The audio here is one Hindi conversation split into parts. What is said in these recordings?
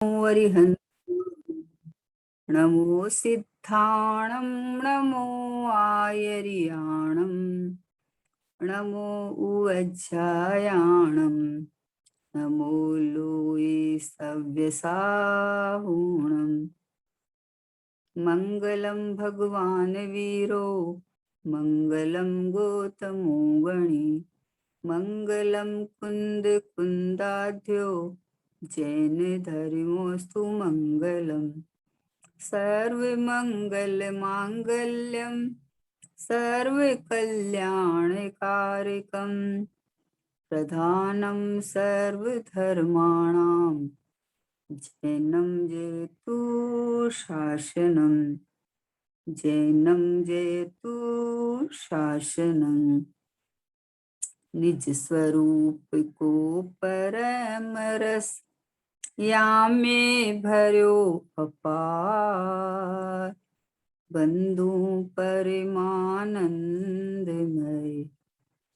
वरिहंत नमो सिद्धाणं नमो आयर्याणं नमो उवज्जायाणं नमो लोये सव्यसाहूणं मंगलं भगवान् वीरो मंगलं गौतमो गणी मंगलं कुंद कुंदाध्यो जैन धर्मोस्तु मंगलम् सर्वमंगल मांगल्यम सर्वकल्याणकारिकं प्रधानं सर्वधर्माणां जैनं जयतु शासनं जैनं जयतु शासनं निज स्वरूप को परम रस यामे भर्यो अपार बंधु परमानंदमय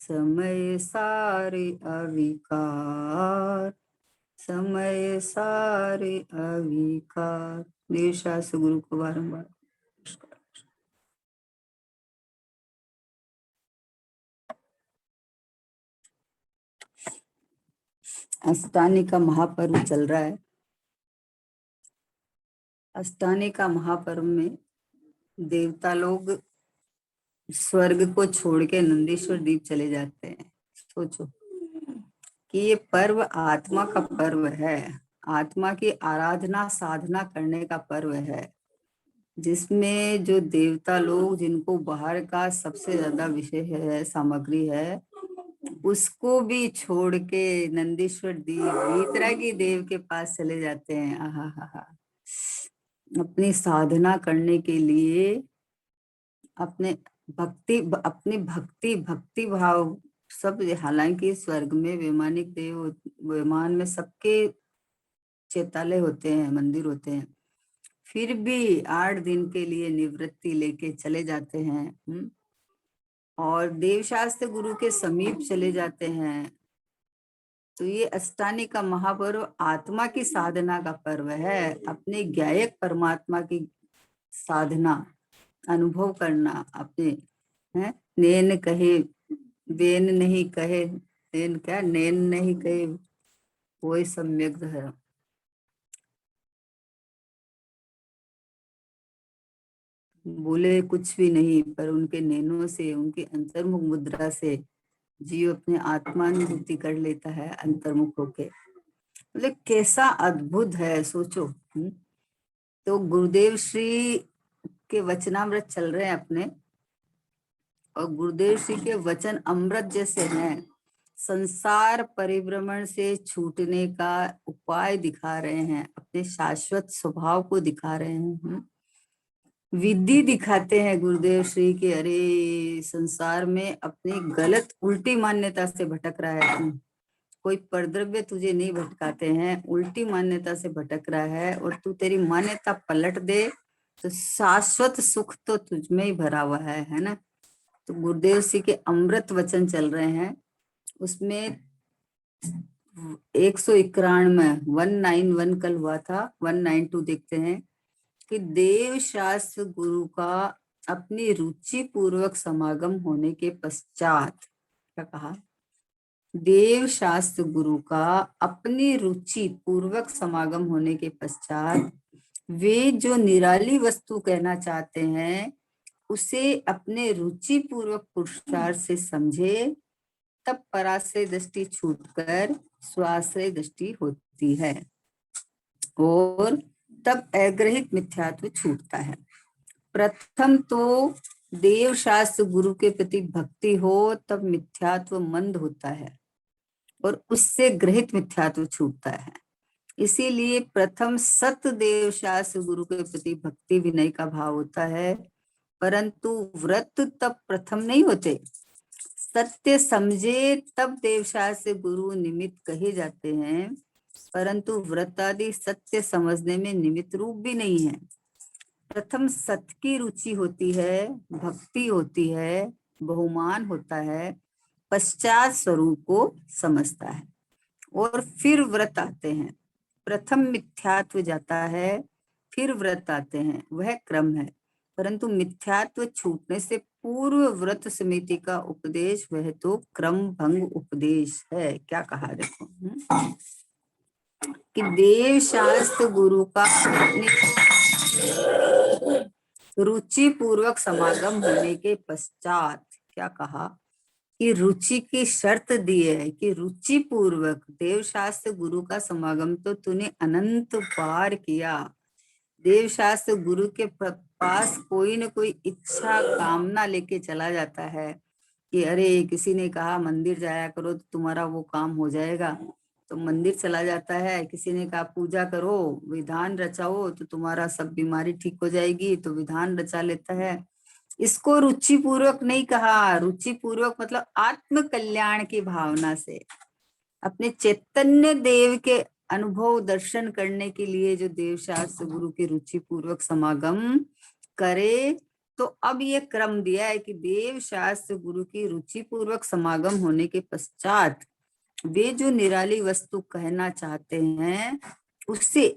समय सारे अविकार समय सारे अविकार। देवशास्त्र गुरु को बारंबार अष्टानी का महापर्व चल रहा है। अष्टानी का महापर्व में देवता लोग स्वर्ग को छोड़ के नंदीश्वर द्वीप चले जाते हैं। सोचो कि ये पर्व आत्मा का पर्व है, आत्मा की आराधना साधना करने का पर्व है, जिसमें जो देवता लोग जिनको बाहर का सबसे ज्यादा विषय है, सामग्री है, उसको भी छोड़ के नंदीश्वर द्वीप वीतरागी देव के पास चले जाते हैं। आहा हा हा, अपनी साधना करने के लिए अपनी भक्ति भाव सब। हालांकि स्वर्ग में वैमानिक देव विमान में सबके चैतालय होते हैं, मंदिर होते हैं, फिर भी 8 दिन के लिए निवृत्ति लेके चले जाते हैं और देवशास्त्र गुरु के समीप चले जाते हैं। तो ये अष्टानी का महापर्व आत्मा की साधना का पर्व है, अपने ज्ञायक परमात्मा की साधना अनुभव करना। अपने नैन कहे बेन नहीं कहे, नैन क्या नैन नहीं कहे वही सम्यक है। बोले कुछ भी नहीं, पर उनके नैनों से, उनकी अंतर्मुख मुद्रा से जीव अपने आत्मानुभूति कर लेता है अंतर्मुख होके। मतलब कैसा अद्भुत है, सोचो। तो गुरुदेव श्री के वचनामृत चल रहे हैं अपने, और गुरुदेव श्री के वचन अमृत जैसे हैं, संसार परिभ्रमण से छूटने का उपाय दिखा रहे हैं, अपने शाश्वत स्वभाव को दिखा रहे हैं, विधि दिखाते हैं गुरुदेव श्री के। अरे संसार में अपनी गलत उल्टी मान्यता से भटक रहा है तू, कोई परद्रव्य तुझे नहीं भटकाते हैं, उल्टी मान्यता से भटक रहा है, और तू तेरी मान्यता पलट दे तो शाश्वत सुख तो तुझ में ही भरा हुआ है ना। तो गुरुदेव श्री के अमृत वचन चल रहे हैं, उसमें 191 191 कल हुआ था, 192 देखते हैं कि देव शास्त्र गुरु का अपनी रुचि पूर्वक समागम होने के पश्चात, क्या कहा, देव शास्त्र गुरु का अपनी रुचि पूर्वक समागम होने के पश्चात वे जो निराली वस्तु कहना चाहते हैं उसे अपने रुचि पूर्वक पुरुषार्थ से समझे, तब पराश्रय दृष्टि छूटकर स्वाश्रय दृष्टि होती है और तब अग्रहित मिथ्यात्व छूटता है। प्रथम तो देव शास्त्र गुरु के प्रति भक्ति हो तब मिथ्यात्व मंद होता है और उससे ग्रहित मिथ्यात्व छूटता है। इसीलिए प्रथम सत्य देव शास्त्र गुरु के प्रति भक्ति विनय का भाव होता है, परंतु व्रत तब प्रथम नहीं होते। सत्य समझे तब देवशास्त्र गुरु निमित्त कहे जाते हैं, परंतु व्रत आदि सत्य समझने में निमित्त रूप भी नहीं है। प्रथम सत्य की रुचि होती है, भक्ति होती है, बहुमान होता है, पश्चात स्वरूप को समझता है और फिर व्रत आते हैं। प्रथम मिथ्यात्व जाता है, फिर व्रत आते हैं, वह क्रम है। परंतु मिथ्यात्व छूटने से पूर्व व्रत समिति का उपदेश वह तो क्रम भंग उपदेश है। क्या कहा देखो, कि देव शास्त्र गुरु का रुचि पूर्वक समागम होने के पश्चात, क्या कहा कि रुचि की शर्त दी है कि रुचि पूर्वक देव शास्त्र गुरु का समागम तो तूने अनंत बार किया। देव शास्त्र गुरु के पास कोई न कोई इच्छा कामना लेके चला जाता है कि अरे किसी ने कहा मंदिर जाया करो तो तुम्हारा वो काम हो जाएगा, तो मंदिर चला जाता है। किसी ने कहा पूजा करो, विधान रचाओ तो तुम्हारा सब बीमारी ठीक हो जाएगी, तो विधान रचा लेता है। इसको रुचि पूर्वक नहीं कहा। रुचि पूर्वक मतलब आत्म कल्याण की भावना से, अपने चैतन्य देव के अनुभव दर्शन करने के लिए जो देव शास्त्र गुरु के रुचि पूर्वक समागम करे। तो अब ये क्रम दिया है कि देव शास्त्र गुरु की रुचि पूर्वक समागम होने के पश्चात वे जो निराली वस्तु कहना चाहते हैं उससे,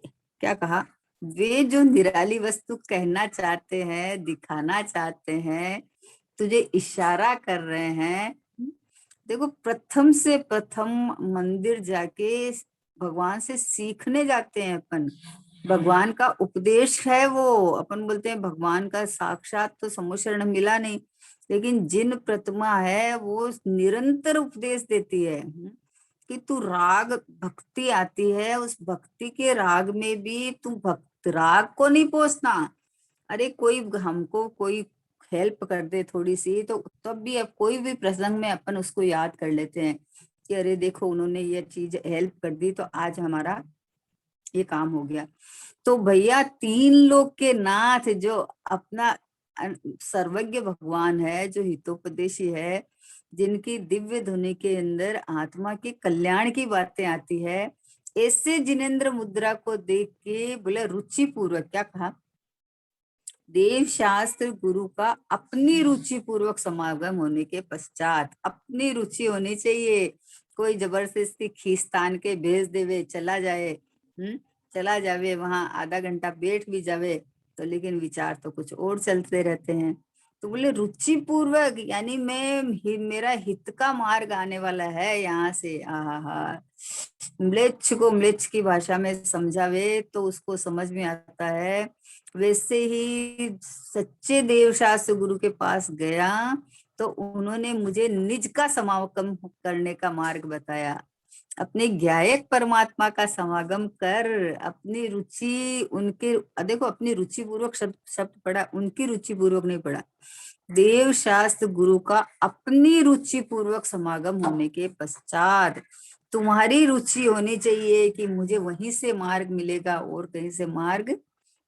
क्या कहा, वे जो निराली वस्तु कहना चाहते हैं, दिखाना चाहते हैं, तुझे इशारा कर रहे हैं। देखो, प्रथम से प्रथम मंदिर जाके भगवान से सीखने जाते हैं अपन। भगवान का उपदेश है वो, अपन बोलते हैं भगवान का साक्षात तो समोशरण मिला नहीं, लेकिन जिन प्रतिमा है वो निरंतर उपदेश देती है कि तू राग भक्ति आती है, उस भक्ति के राग में भी तू भक्त राग को नहीं पोसना। अरे कोई हमको कोई हेल्प कर दे थोड़ी सी, तो तब भी अब कोई भी प्रसंग में अपन उसको याद कर लेते हैं कि अरे देखो उन्होंने ये चीज हेल्प कर दी तो आज हमारा ये काम हो गया। तो भैया तीन लोक के नाथ जो अपना सर्वज्ञ भगवान है, जो हितोपदेशी है, जिनकी दिव्य ध्वनि के अंदर आत्मा के कल्याण की बातें आती है, ऐसे जिनेन्द्र मुद्रा को देख के बोले रुचि पूर्वक, क्या कहा, देव शास्त्र गुरु का अपनी रुचि पूर्वक समागम होने के पश्चात, अपनी रुचि होनी चाहिए। कोई जबरदस्ती खींचतान के भेज देवे, चला जाए, चला जावे वहां आधा घंटा बैठ भी जावे, तो लेकिन विचार तो कुछ और चलते रहते हैं। तो बोले रुचि पूर्वक, यानी मेरा हित का मार्ग आने वाला है यहाँ से। आहा, म्लेच्छ को म्लेच्छ की भाषा में समझावे तो उसको समझ में आता है। वैसे ही सच्चे देव शास्त्र गुरु के पास गया तो उन्होंने मुझे निज का समागम करने का मार्ग बताया। अपने ज्ञायक परमात्मा का समागम कर, अपनी रुचि उनके, देखो अपनी रुचि पूर्वक शब्द पढ़ा, उनकी रुचि पूर्वक नहीं पढ़ा। देव शास्त्र गुरु का अपनी रुचि पूर्वक समागम होने के पश्चात तुम्हारी रुचि होनी चाहिए कि मुझे वहीं से मार्ग मिलेगा और कहीं से मार्ग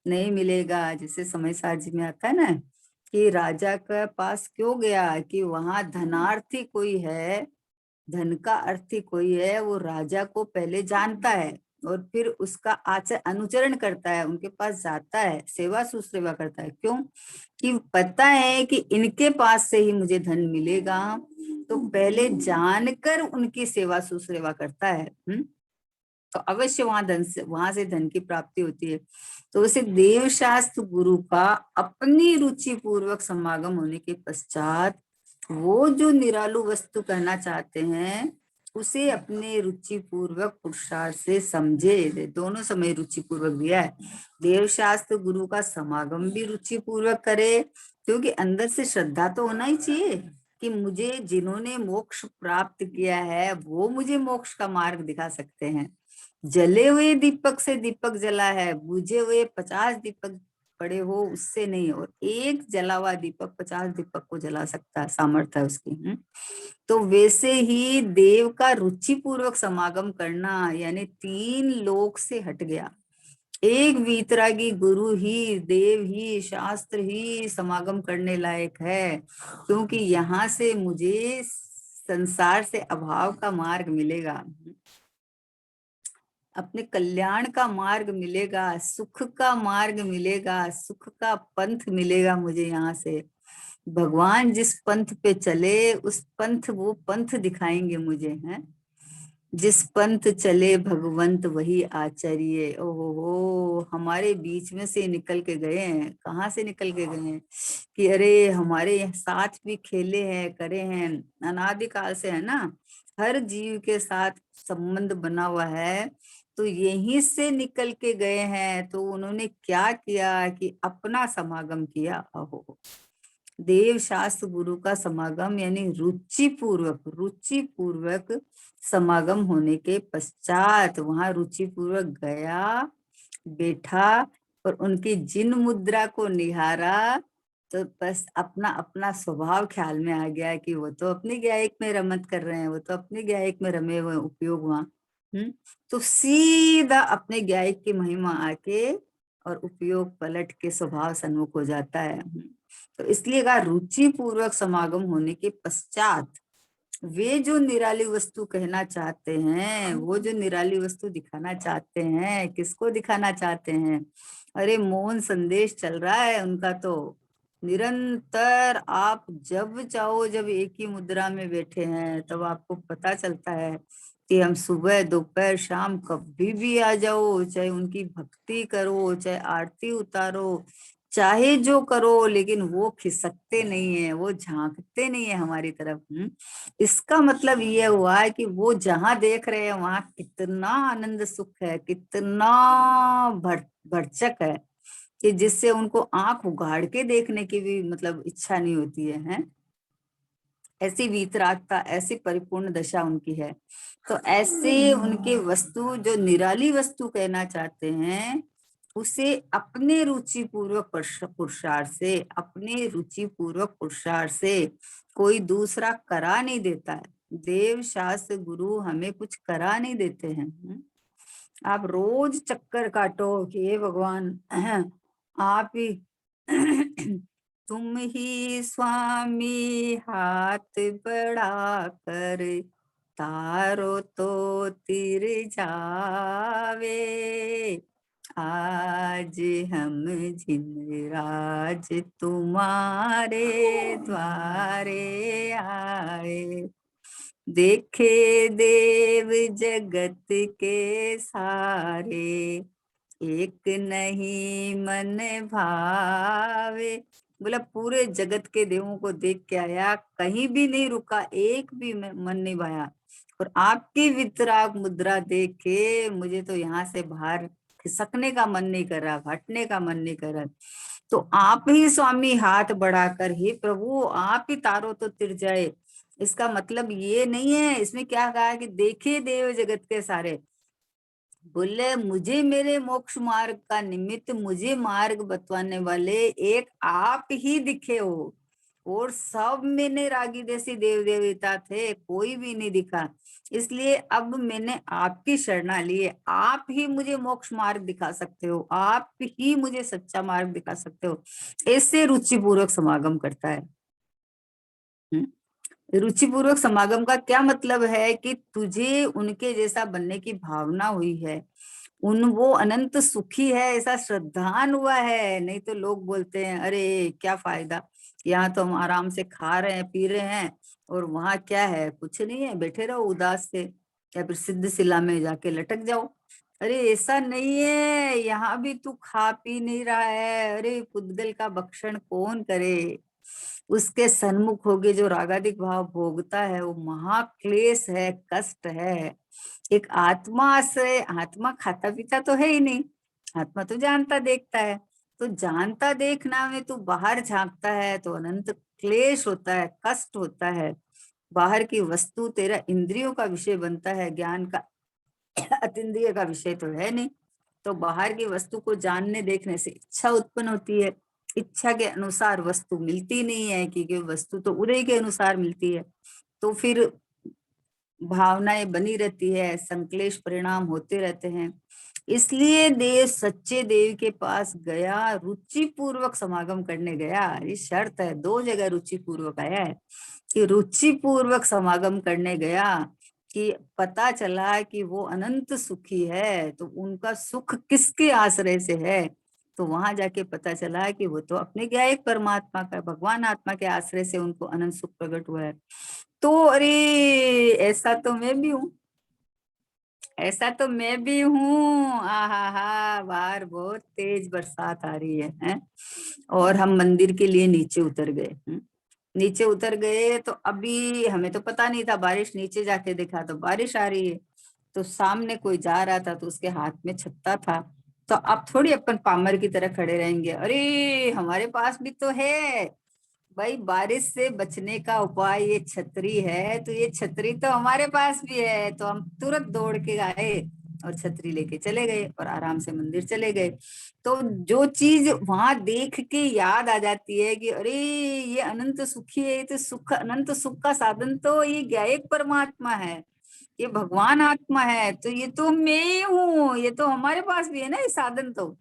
नहीं मिलेगा। जैसे समय सारजी में आता है ना कि राजा के पास क्यों गया, कि वहां धनार्थी कोई है, धन का अर्थी कोई है, वो राजा को पहले जानता है और फिर उसका आचरण अनुचरण करता है, उनके पास जाता है, सेवा सुसेवा करता है। क्यों? कि पता है कि इनके पास से ही मुझे धन मिलेगा, तो पहले जानकर उनकी सेवा सुसेवा करता है। तो अवश्य वहां से धन की प्राप्ति होती है। तो उसे देव शास्त्र गुरु का अपनी रुचि पूर्वक समागम होने के पश्चात वो जो निरालु वस्तु कहना चाहते हैं उसे अपने रुचि पूर्वक पुरुषार्थ से समझे। दोनों समय रुचि पूर्वक दिया है। देव शास्त्र गुरु का समागम भी रुचि पूर्वक करे, क्योंकि अंदर से श्रद्धा तो होना ही चाहिए कि मुझे जिन्होंने मोक्ष प्राप्त किया है वो मुझे मोक्ष का मार्ग दिखा सकते हैं। जले हुए दीपक से दीपक जला है, बुझे हुए 50 दीपक पड़े हो उससे नहीं, और एक जला हुआ दीपक 50 दीपक को जला सकता है, सामर्थ्य है उसकी। तो वैसे ही देव का रुचि पूर्वक समागम करना, यानी 3 लोक से हट गया। एक वीतरागी गुरु ही, देव ही, शास्त्र ही समागम करने लायक है, क्योंकि यहाँ से मुझे संसार से अभाव का मार्ग मिलेगा, अपने कल्याण का मार्ग मिलेगा, सुख का मार्ग मिलेगा, सुख का पंथ मिलेगा मुझे। यहाँ से भगवान जिस पंथ पे चले उस पंथ, वो पंथ दिखाएंगे मुझे, हैं। जिस पंथ चले भगवंत वही आचार्य। ओहो, हमारे बीच में से निकल के गए हैं। कहाँ से निकल के गए हैं कि अरे हमारे साथ भी खेले हैं, करे हैं, अनादिकाल से है ना, हर जीव के साथ संबंध बना हुआ है। तो यहीं से निकल के गए हैं। तो उन्होंने क्या किया कि अपना समागम किया। ओहो, देव शास्त्र गुरु का समागम यानी रुचि पूर्वक समागम होने के पश्चात वहां रुचि पूर्वक गया, बैठा और उनकी जिन मुद्रा को निहारा। तो बस अपना अपना स्वभाव ख्याल में आ गया कि वो तो अपने गायक में रमत कर रहे हैं, वो तो अपने गायक में रमे हुए उपयोग हुआ। तो सीधा अपने गायक की महिमा आके और उपयोग पलट के स्वभाव सन्मुख हो जाता है। तो इसलिए कहा रुचि पूर्वक समागम होने के पश्चात वे जो निराली वस्तु कहना चाहते हैं, वो जो निराली वस्तु दिखाना चाहते हैं, किसको दिखाना चाहते हैं? अरे मौन संदेश चल रहा है उनका तो निरंतर। आप जब चाहो, जब एक ही मुद्रा में बैठे हैं, तब आपको पता चलता है कि हम सुबह दोपहर शाम कभी भी आ जाओ, चाहे उनकी भक्ति करो, चाहे आरती उतारो, चाहे जो करो, लेकिन वो खिसकते नहीं है, वो झांकते नहीं है हमारी तरफ। इसका मतलब ये हुआ है कि वो जहां देख रहे हैं वहां कितना आनंद सुख है, कितना भरचक है कि जिससे उनको आंख उगाड़ के देखने की भी मतलब इच्छा नहीं होती है। ऐसी वीतरागता, ऐसी परिपूर्ण दशा उनकी है। तो ऐसे उनके वस्तु जो निराली वस्तु कहना चाहते हैं, उसे अपने रुचि पूर्वक पुरुषार्थ से, अपने रुचि पूर्वक पुरुषार्थ से कोई दूसरा करा नहीं देता है। देव शास्त्र गुरु हमें कुछ करा नहीं देते हैं। आप रोज चक्कर काटो कि हे भगवान आप ही तुम ही स्वामी हाथ बढ़ा कर तारो तो तिर जावे, आज हम जिन राज तुम्हारे द्वारे आए। देखे देव जगत के सारे, एक नहीं मन भावे। बोला पूरे जगत के देवों को देख के आया, कहीं भी नहीं रुका, एक भी मन नहीं भाया। और आपकी वितराग मुद्रा देख के मुझे तो यहाँ से बाहर खिसकने का मन नहीं कर रहा, हटने का मन नहीं कर रहा। तो आप ही स्वामी हाथ बढ़ाकर, हे प्रभु आप ही तारो तो तिर जाए। इसका मतलब ये नहीं है, इसमें क्या कहा कि देखे देव जगत के सारे, बोले मुझे मेरे मोक्ष मार्ग का निमित्त, मुझे मार्ग बतवाने वाले एक आप ही दिखे हो। और सब मैंने रागी जैसी देव देवता थे, कोई भी नहीं दिखा। इसलिए अब मैंने आपकी शरणा ली है। आप ही मुझे मोक्ष मार्ग दिखा सकते हो, आप ही मुझे सच्चा मार्ग दिखा सकते हो। ऐसे रुचिपूर्वक समागम करता है। रुचिपूर्वक समागम का क्या मतलब है कि तुझे उनके जैसा बनने की भावना हुई है, वो अनंत सुखी है ऐसा श्रद्धान हुआ है। नहीं तो लोग बोलते हैं अरे क्या फायदा, यहाँ तो हम आराम से खा रहे हैं पी रहे हैं, और वहां क्या है, कुछ नहीं है, बैठे रहो उदास से, या फिर सिद्ध शिला में जाके लटक जाओ। अरे ऐसा नहीं है, यहाँ भी तू खा पी नहीं रहा है। अरे पुद्गल का भक्षण कौन करे, उसके सन्मुख होके जो रागादिक भाव भोगता है वो महाक्लेश है, कष्ट है। एक आत्मा से, आत्मा खाता पीता तो है ही नहीं, आत्मा तो जानता देखता है। तो जानता देखना में तू बाहर झांकता है तो अनंत क्लेश होता है, कष्ट होता है। बाहर की वस्तु तेरा इंद्रियों का विषय बनता है, ज्ञान का अतीन्द्रिय का विषय तो है नहीं। तो बाहर की वस्तु को जानने देखने से इच्छा उत्पन्न होती है, इच्छा के अनुसार वस्तु मिलती नहीं है, क्योंकि वस्तु तो उदय के अनुसार मिलती है। तो फिर भावनाएं बनी रहती है, संक्लेश परिणाम होते रहते हैं। इसलिए देव सच्चे देव के पास गया, रुचि पूर्वक समागम करने गया। ये शर्त है, दो जगह रुचि पूर्वक आया है कि रुचि पूर्वक समागम करने गया, कि पता चला कि वो अनंत सुखी है। तो उनका सुख किसके आश्रय से है, तो वहां जाके पता चला कि वो तो अपने क्या एक परमात्मा का, भगवान आत्मा के आश्रय से उनको अनंत सुख प्रकट हुआ है। तो अरे ऐसा तो मैं भी हूँ, ऐसा तो मैं भी हूँ। आहा हा, बाहर बहुत तेज बरसात आ रही है? और हम मंदिर के लिए नीचे उतर गए। नीचे उतर गए तो अभी हमें तो पता नहीं था, बारिश, नीचे जाके देखा तो बारिश आ रही है। तो सामने कोई जा रहा था तो उसके हाथ में छत्ता था। तो अब थोड़ी अपन पामर की तरह खड़े रहेंगे, अरे हमारे पास भी तो है भाई, बारिश से बचने का उपाय ये छतरी है, तो ये छतरी तो हमारे पास भी है। तो हम तुरंत दौड़ के आए और छतरी लेके चले गए और आराम से मंदिर चले गए। तो जो चीज वहां देख के याद आ जाती है कि अरे ये अनंत सुखी है, ये तो सुख, अनंत सुख का साधन तो ये ज्ञायक परमात्मा है, ये भगवान आत्मा है, तो ये तो मैं ही हूँ, ये तो हमारे पास भी है ना ये साधन, तो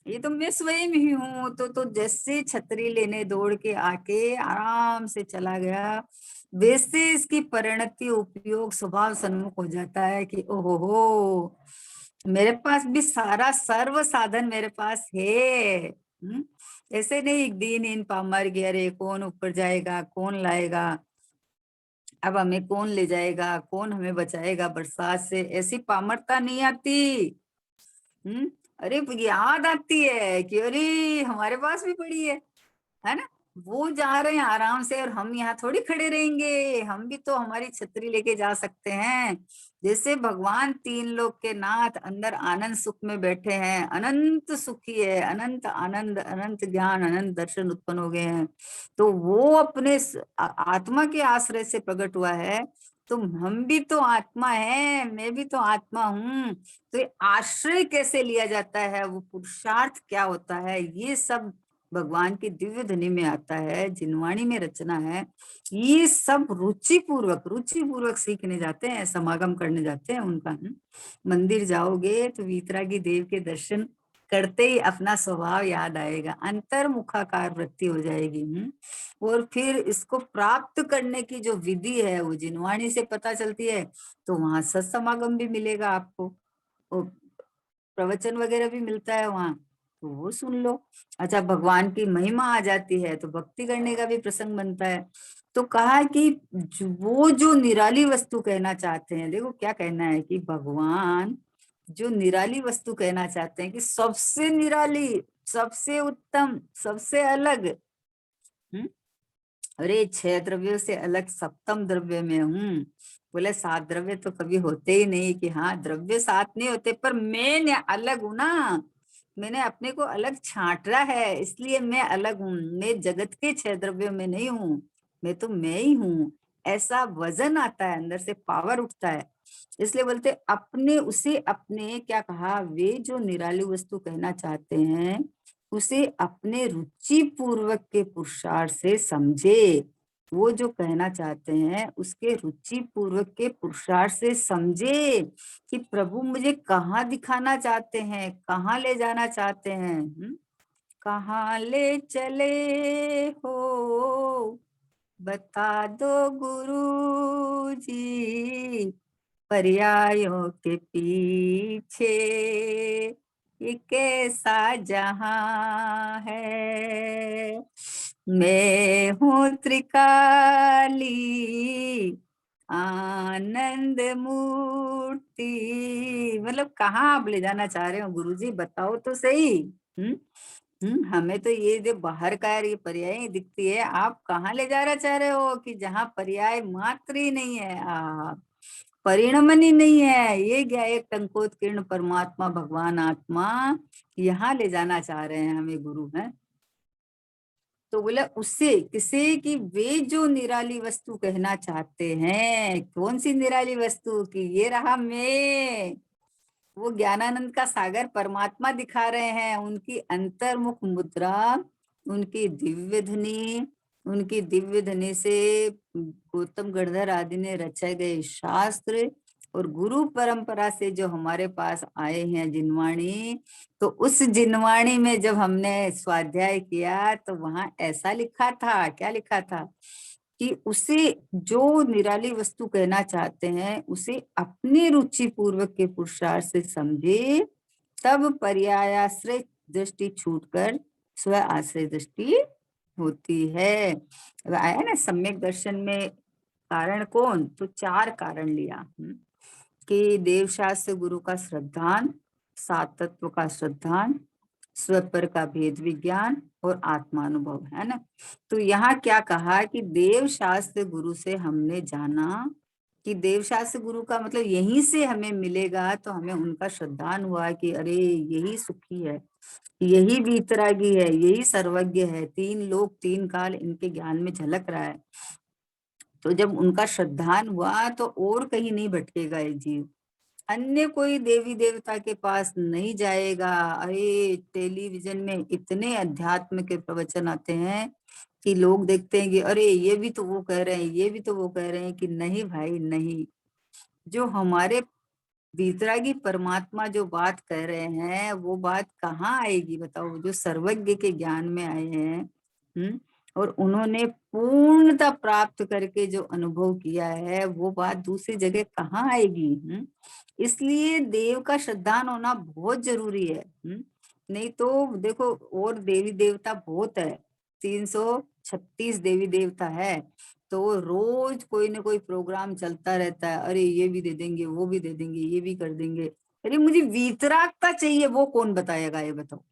ये तो मैं स्वयं ही हूँ। तो जैसे छतरी लेने दौड़ के आके आराम से चला गया, वैसे इसकी परिणति उपयोग स्वभाव सन्मुख हो जाता है कि ओहो हो, मेरे पास भी सारा सर्व साधन मेरे पास है। ऐसे नहीं एक दिन इन पामर गया, अरे कौन ऊपर जाएगा, कौन लाएगा, अब हमें कौन ले जाएगा, कौन हमें बचाएगा बरसात से, ऐसी पामरता नहीं आती। हम्म अरे याद आती है कि अरे हमारे पास भी पड़ी है ना। वो जा रहे हैं आराम से और हम यहाँ थोड़ी खड़े रहेंगे, हम भी तो हमारी छतरी लेके जा सकते हैं। जैसे भगवान तीन लोक के नाथ अंदर आनंद सुख में बैठे हैं, अनंत सुखी है, अनंत आनंद, अनंत ज्ञान, अनंत दर्शन उत्पन्न हो गए हैं। तो वो अपने आत्मा के आश्रय से प्रकट हुआ है। तो हम भी तो आत्मा है, मैं भी तो आत्मा हूँ। तो ये आश्रय कैसे लिया जाता है, वो पुरुषार्थ क्या होता है, ये सब भगवान की दिव्य ध्वनि में आता है, जिनवाणी में रचना है। ये सब रुचि पूर्वक सीखने जाते हैं, समागम करने जाते हैं उनका। मंदिर जाओगे तो वीतरागी देव के दर्शन करते ही अपना स्वभाव याद आएगा, अंतर्मुखाकार वृत्ति हो जाएगी। और फिर इसको प्राप्त करने की जो विधि है वो जिनवाणी से पता चलती है। तो वहां सत्समागम भी मिलेगा आपको, प्रवचन वगैरह भी मिलता है वहां, तो वो सुन लो। अच्छा, भगवान की महिमा आ जाती है तो भक्ति करने का भी प्रसंग बनता है। तो कहा कि वो जो निराली वस्तु कहना चाहते हैं, देखो क्या कहना है कि भगवान जो निराली वस्तु कहना चाहते हैं कि सबसे निराली, सबसे उत्तम, सबसे अलग। हम्म अरे 6 द्रव्यों से अलग सप्तम द्रव्य में हूँ। बोले 7 द्रव्य तो कभी होते ही नहीं, कि हाँ द्रव्य 7 नहीं होते, पर मैं अलग हूं ना, मैंने अपने को अलग छांटा है, इसलिए मैं अलग हूँ। मैं जगत के 6 द्रव्यों में नहीं हूँ, मैं तो मैं ही हूँ। ऐसा वजन आता है अंदर से, पावर उठता है। इसलिए बोलते अपने, उसे अपने, क्या कहा, वे जो निराली वस्तु कहना चाहते हैं उसे अपने रुचि पूर्वक के पुरुषार्थ से समझे। वो जो कहना चाहते हैं उसके रुचि पूर्वक के पुरुषार्थ से समझे कि प्रभु मुझे कहाँ दिखाना चाहते हैं, कहाँ ले जाना चाहते हैं। कहाँ ले चले हो बता दो गुरु जी, पर्यायों के पीछे ये कैसा जहां है। मैं हूँ त्रिकाली आनंद मूर्ति, मतलब कहाँ आप ले जाना चाह रहे हो गुरुजी, बताओ तो सही। हमें तो ये जो बाहर का ये पर्याय दिखती है, आप कहाँ ले जाना चाह रहे हो कि जहाँ पर्याय मात्र ही नहीं है, परिणमन ही नहीं है, ये क्या एक टंकोत्कीर्ण परमात्मा भगवान आत्मा यहाँ ले जाना चाह रहे हैं हमें गुरु है। तो बोला उससे किसे कि वे जो निराली वस्तु कहना चाहते हैं, कौन सी निराली वस्तु, कि ये रहा मैं, वो ज्ञानानंद का सागर परमात्मा दिखा रहे हैं, उनकी अंतर्मुख मुद्रा, उनकी दिव्य ध्वनि, उनकी दिव्य ध्वनि से गौतम गणधर आदि ने रचे गए शास्त्र और गुरु परंपरा से जो हमारे पास आए हैं जिनवाणी, तो उस जिनवाणी में जब हमने स्वाध्याय किया तो वहां ऐसा लिखा था, क्या लिखा था कि उसे जो निराली वस्तु कहना चाहते हैं उसे अपनी रुचि पूर्वक के पुरुषार्थ से समझे, तब पर्यायाश्रय दृष्टि छूटकर स्व आश्रय दृष्टि होती है। आया ना सम्यक दर्शन में कारण कौन, तो 4 कारण लिया। कि देवशास्त्र गुरु का श्रद्धान, सात तत्व का श्रद्धान, स्वपर का भेद विज्ञान और आत्मानुभव, है ना। तो यहाँ क्या कहा कि देवशास्त्र गुरु से हमने जाना कि देवशास्त्र गुरु का मतलब यहीं से हमें मिलेगा, तो हमें उनका श्रद्धान हुआ कि अरे यही सुखी है, यही वीतरागी है, यही सर्वज्ञ है, तीन लोक तीन काल इनके ज्ञान में झलक रहा है। तो जब उनका श्रद्धान हुआ तो और कहीं नहीं भटकेगा ये जीव, अन्य कोई देवी देवता के पास नहीं जाएगा। अरे टेलीविजन में इतने अध्यात्म के प्रवचन आते हैं कि लोग देखते हैं कि अरे ये भी तो वो कह रहे हैं, ये भी तो वो कह रहे हैं, कि नहीं भाई नहीं, जो हमारे वितरागी परमात्मा जो बात कह रहे हैं वो बात कहाँ आएगी बताओ, जो सर्वज्ञ के ज्ञान में आए हैं। और उन्होंने पूर्णता प्राप्त करके जो अनुभव किया है वो बात दूसरी जगह कहाँ आएगी। इसलिए देव का श्रद्धान होना बहुत जरूरी है। नहीं तो देखो, और देवी देवता बहुत है, 336 देवी देवता है, तो रोज कोई ना कोई प्रोग्राम चलता रहता है, अरे ये भी दे देंगे, वो भी दे देंगे, ये भी कर देंगे। अरे मुझे वीतरागता चाहिए, वो कौन बताएगा ये बताओ।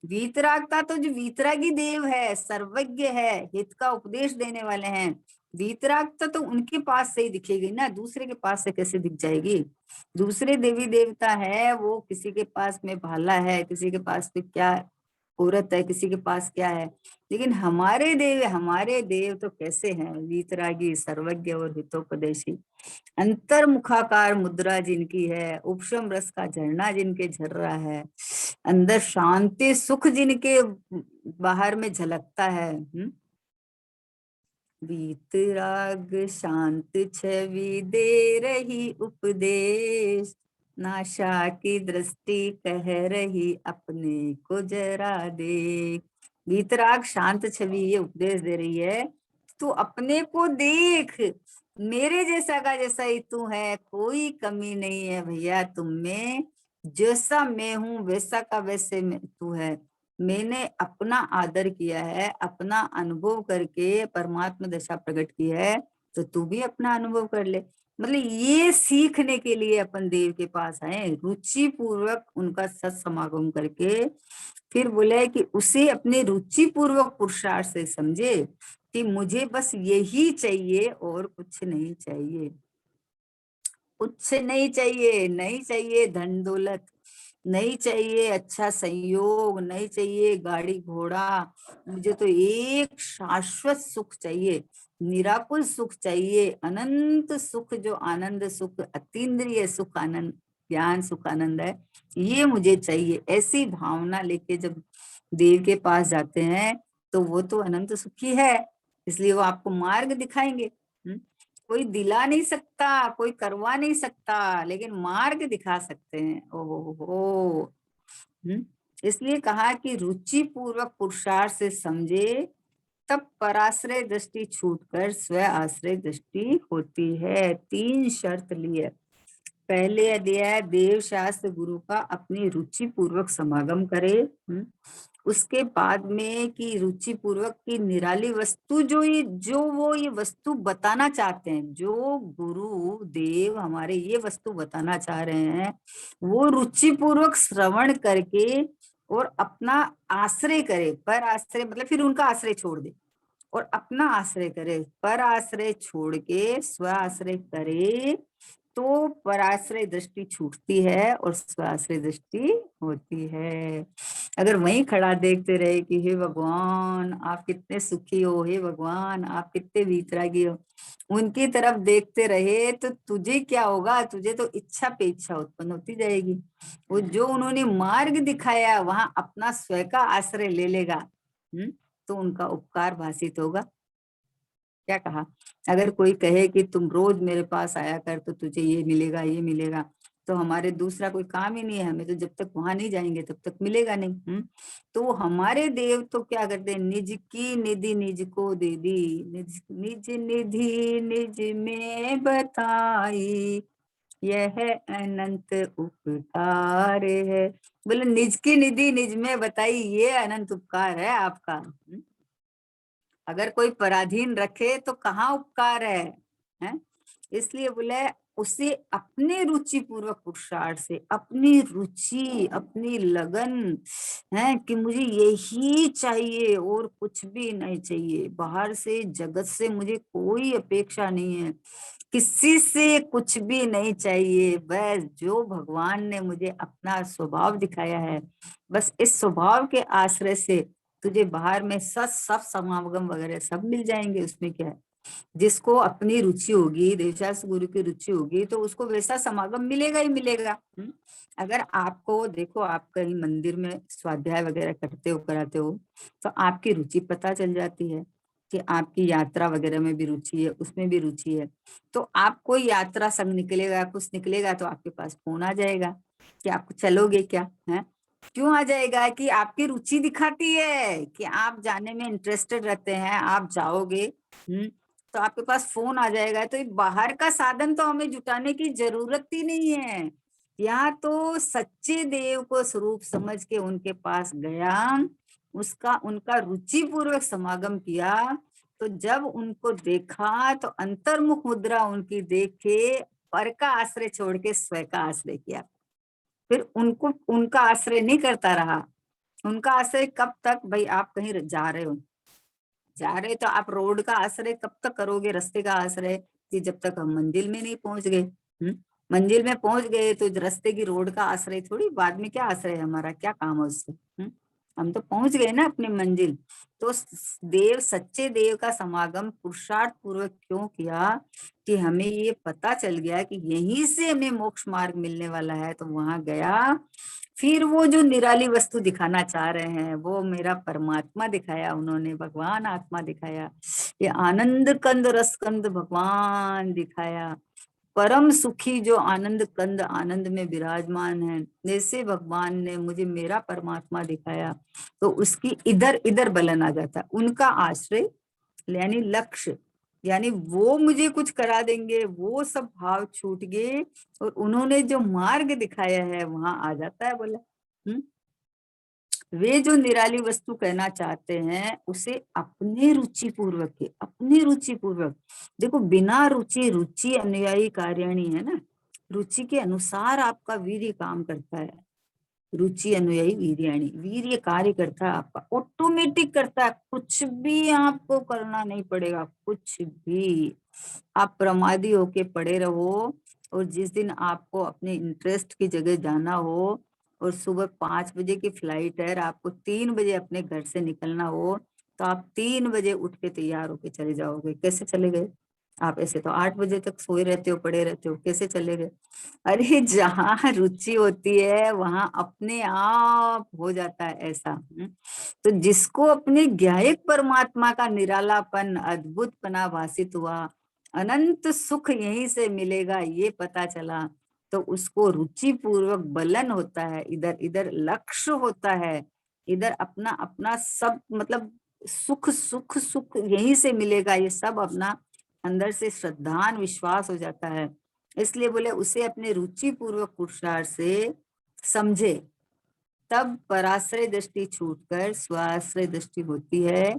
वीतरागता तो जो वीतरागी देव है, सर्वज्ञ है, हित का उपदेश देने वाले हैं, वीतरागता तो उनके पास से ही दिखेगी ना, दूसरे के पास से कैसे दिख जाएगी। दूसरे देवी देवता है वो किसी के पास में भाला है, किसी के पास में क्या औरत है, किसी के पास क्या है, लेकिन हमारे देव तो कैसे हैं, वीतरागी, सर्वज्ञ और हितोपदेशी। अंतर्मुखाकार मुद्रा जिनकी है, उपशम रस का झरना जिनके झर रहा है, अंदर शांति सुख जिनके बाहर में झलकता है। वीतराग शांत छवि दे रही उपदेश, नाशा की दृष्टि कह रही अपने को जरा देख। वीतराग शांत छवि ये उपदेश दे रही है, तू अपने को देख, मेरे जैसा का जैसा ही तू है, कोई कमी नहीं है भैया तुम में, जैसा मैं हूं वैसा का वैसे में तू है। मैंने अपना आदर किया है, अपना अनुभव करके परमात्मा दशा प्रकट की है, तो तू भी अपना अनुभव कर ले। मतलब ये सीखने के लिए अपन देव के पास आए, रुचि पूर्वक उनका सत्समागम करके, फिर बोले कि उसे अपने रुचि पूर्वक पुरुषार्थ से समझे कि मुझे बस यही चाहिए और कुछ नहीं चाहिए, कुछ नहीं चाहिए, नहीं चाहिए धन दौलत, नहीं चाहिए अच्छा संयोग, नहीं चाहिए गाड़ी घोड़ा, मुझे तो एक शाश्वत सुख चाहिए, निराकुल सुख चाहिए, अनंत सुख, जो आनंद सुख, अतीन्द्रिय सुख आनंद, ज्ञान सुख आनंद है, ये मुझे चाहिए। ऐसी भावना लेके जब देव के पास जाते हैं तो वो तो अनंत सुखी है, इसलिए वो आपको मार्ग दिखाएंगे। कोई दिला नहीं सकता, कोई करवा नहीं सकता, लेकिन मार्ग दिखा सकते हैं। ओहो। इसलिए कहा कि रुचि पूर्वक पुरुषार्थ से समझे, तब पराश्रय दृष्टि छूटकर स्व आश्रय दृष्टि होती है। 3 शर्त लिए। पहले अध्याय देव शास्त्र गुरु का अपनी रुचि पूर्वक समागम करे, उसके बाद में कि रुचि पूर्वक की निराली वस्तु जो ये वस्तु बताना चाहते हैं, जो गुरु देव हमारे ये वस्तु बताना चाह रहे हैं, वो रुचि पूर्वक श्रवण करके और अपना आश्रय करे। पर आश्रय मतलब फिर उनका आश्रय छोड़ दे और अपना आश्रय करे, पर आश्रय छोड़ के स्व आश्रय करे, तो पराश्रय दृष्टि छूटती है और स्वाश्रय दृष्टि होती है। अगर वहीं खड़ा देखते रहे कि हे भगवान आप कितने सुखी हो, हे भगवान आप कितने वीतरागी हो, उनकी तरफ देखते रहे, तो तुझे क्या होगा, तुझे तो इच्छा पे इच्छा उत्पन्न होती जाएगी। वो जो उन्होंने मार्ग दिखाया वहां अपना स्वयं का आश्रय ले लेगा, तो उनका उपकार भाषित होगा। क्या कहा, अगर कोई कहे कि तुम रोज मेरे पास आया कर तो तुझे ये मिलेगा ये मिलेगा, तो हमारे दूसरा कोई काम ही नहीं है, हमें तो जब तक वहां नहीं जाएंगे तब तक मिलेगा नहीं। तो हमारे देव तो क्या करते हैं, निज की निधि निज को दे दी, निज निज निधि निज में बताई, यह अनंत उपकार है। बोले निज की निधि निज में बताई, ये अनंत उपकार है आपका। अगर कोई पराधीन रखे तो कहाँ उपकार है? इसलिए बोले उसे अपने रुचि पूर्वक पुरुषार्थ से, अपनी रुचि, अपनी लगन है कि मुझे यही चाहिए और कुछ भी नहीं चाहिए, बाहर से जगत से मुझे कोई अपेक्षा नहीं है, किसी से कुछ भी नहीं चाहिए, बस जो भगवान ने मुझे अपना स्वभाव दिखाया है, बस इस स्वभाव के आश्रय से तुझे बाहर में सब समागम वगैरह सब मिल जाएंगे, उसमें क्या है। जिसको अपनी रुचि होगी, देवशास्त्र गुरु की रुचि होगी, तो उसको वैसा समागम मिलेगा ही मिलेगा। अगर आपको देखो, आप कहीं मंदिर में स्वाध्याय वगैरह करते हो, कराते हो, तो आपकी रुचि पता चल जाती है कि आपकी यात्रा वगैरह में भी रुचि है, उसमें भी रुचि है, तो आपको यात्रा संग निकलेगा, कुछ निकलेगा तो आपके पास फोन आ जाएगा कि आपको चलोगे क्या है। क्यों आ जाएगा? कि आपकी रुचि दिखाती है कि आप जाने में इंटरेस्टेड रहते हैं, आप जाओगे। तो आपके पास फोन आ जाएगा। तो बाहर का साधन तो हमें जुटाने की जरूरत ही नहीं है। यहाँ तो सच्चे देव को स्वरूप समझ के उनके पास गया, उसका उनका रुचि पूर्वक समागम किया, तो जब उनको देखा तो अंतर्मुख मुद्रा उनकी देख के पर का आश्रय छोड़ के स्वयं का आश्रय किया। फिर उनको उनका आश्रय नहीं करता रहा। उनका आश्रय कब तक? भाई आप कहीं जा रहे हो, तो आप रोड का आश्रय कब तक करोगे, रास्ते का आश्रय, कि जब तक हम मंजिल में नहीं पहुंच गए। मंजिल में पहुंच गए तो रास्ते की रोड का आश्रय थोड़ी, बाद में क्या आश्रय है हमारा, क्या काम है उससे। हम तो पहुंच गए ना अपनी मंजिल। तो देव, सच्चे देव का समागम पुरुषार्थ पूर्वक क्यों किया? कि हमें ये पता चल गया कि यहीं से हमें मोक्ष मार्ग मिलने वाला है, तो वहां गया। फिर वो जो निराली वस्तु दिखाना चाह रहे हैं, वो मेरा परमात्मा दिखाया उन्होंने, भगवान आत्मा दिखाया, ये आनंद कंद रस कंद भगवान दिखाया। परम सुखी जो आनंद कंद, आनंद में विराजमान है, जैसे भगवान ने मुझे मेरा परमात्मा दिखाया, तो उसकी इधर इधर बलन आ जाता। उनका आश्रय यानी लक्ष्य, यानी वो मुझे कुछ करा देंगे, वो सब भाव छूट गए और उन्होंने जो मार्ग दिखाया है वहां आ जाता है बोला। वे जो निराली वस्तु कहना चाहते हैं उसे अपने रुचि पूर्वक के, अपनी रुचि पूर्वक। देखो बिना रुचि, रुचि अनुयायी कार्याणी है ना, रुचि के अनुसार आपका वीर्य काम करता है। रुचि अनुयायी वीर्याणी, वीर्य कार्य करता है आपका, ऑटोमेटिक करता है, कुछ भी आपको करना नहीं पड़ेगा, कुछ भी। आप प्रमादी होके पड़े रहो, और जिस दिन आपको अपने इंटरेस्ट की जगह जाना हो और सुबह 5 बजे की फ्लाइट है, आपको 3 बजे अपने घर से निकलना हो, तो आप 3 बजे उठ के तैयार होके चले जाओगे। कैसे चले गए आप? ऐसे तो 8 बजे तक सोए रहते हो, पड़े रहते हो, कैसे चले गए? अरे जहाँ रुचि होती है वहां अपने आप हो जाता है ऐसा। तो जिसको अपने ज्ञायक परमात्मा का निरालापन, अद्भुतपना भासित हुआ, अनंत सुख यहीं से मिलेगा ये पता चला, तो उसको रुचि पूर्वक बलन होता है, इधर इधर लक्ष्य होता है, इधर अपना अपना सब, मतलब सुख सुख सुख यहीं से मिलेगा, ये सब अपना अंदर से श्रद्धान विश्वास हो जाता है। इसलिए बोले उसे अपने रुचि पूर्वक पुरुषार्थ से समझे, तब पराश्रय दृष्टि छूटकर स्वाश्रय दृष्टि होती है,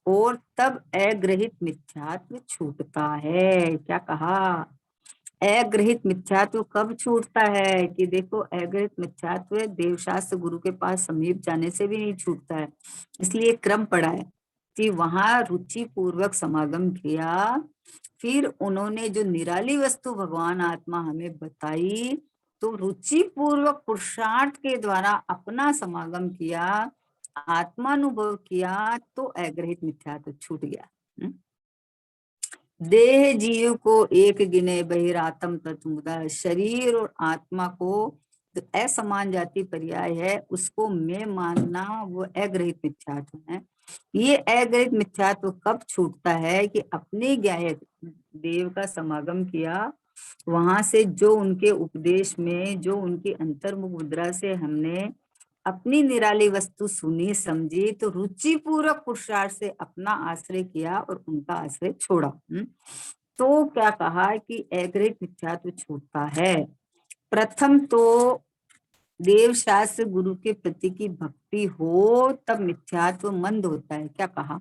और तब अग्रहित मिथ्यात्व छूटता है। क्या कहा? अग्रहित मिथ्यात्व कब छूटता है? कि देखो अग्रहित मिथ्यात्व देवशास्त्र गुरु के पास समीप जाने से भी नहीं छूटता है। इसलिए क्रम पड़ा है कि वहां रुचि पूर्वक समागम किया, फिर उन्होंने जो निराली वस्तु भगवान आत्मा हमें बताई, तो रुचि पूर्वक पुरुषार्थ के द्वारा अपना समागम किया, आत्मानुभव किया, तो अग्रहित मिथ्यात्व छूट गया। देह जीव को एक गिने बहिरात्म तत्मुदा, शरीर और आत्मा को तो असमान जाति पर्याय है, उसको मैं मानना, वो अग्रहित मिथ्यात्व है। ये अग्रहित मिथ्यात्व कब छूटता है? कि अपने ज्ञायक देव का समागम किया, वहां से जो उनके उपदेश में, जो उनकी अंतर्मुख मुद्रा से हमने अपनी निराली वस्तु सुनी समझी, तो रुचि पूर्वक पुरुषार्थ से अपना आश्रय किया और उनका आश्रय छोड़ा। तो क्या कहा कि अग्रहित मिथ्यात्व छूटता है। प्रथम तो देव शास्त्र गुरु के प्रति की भक्ति हो तब मिथ्यात्व मंद होता है। क्या कहा?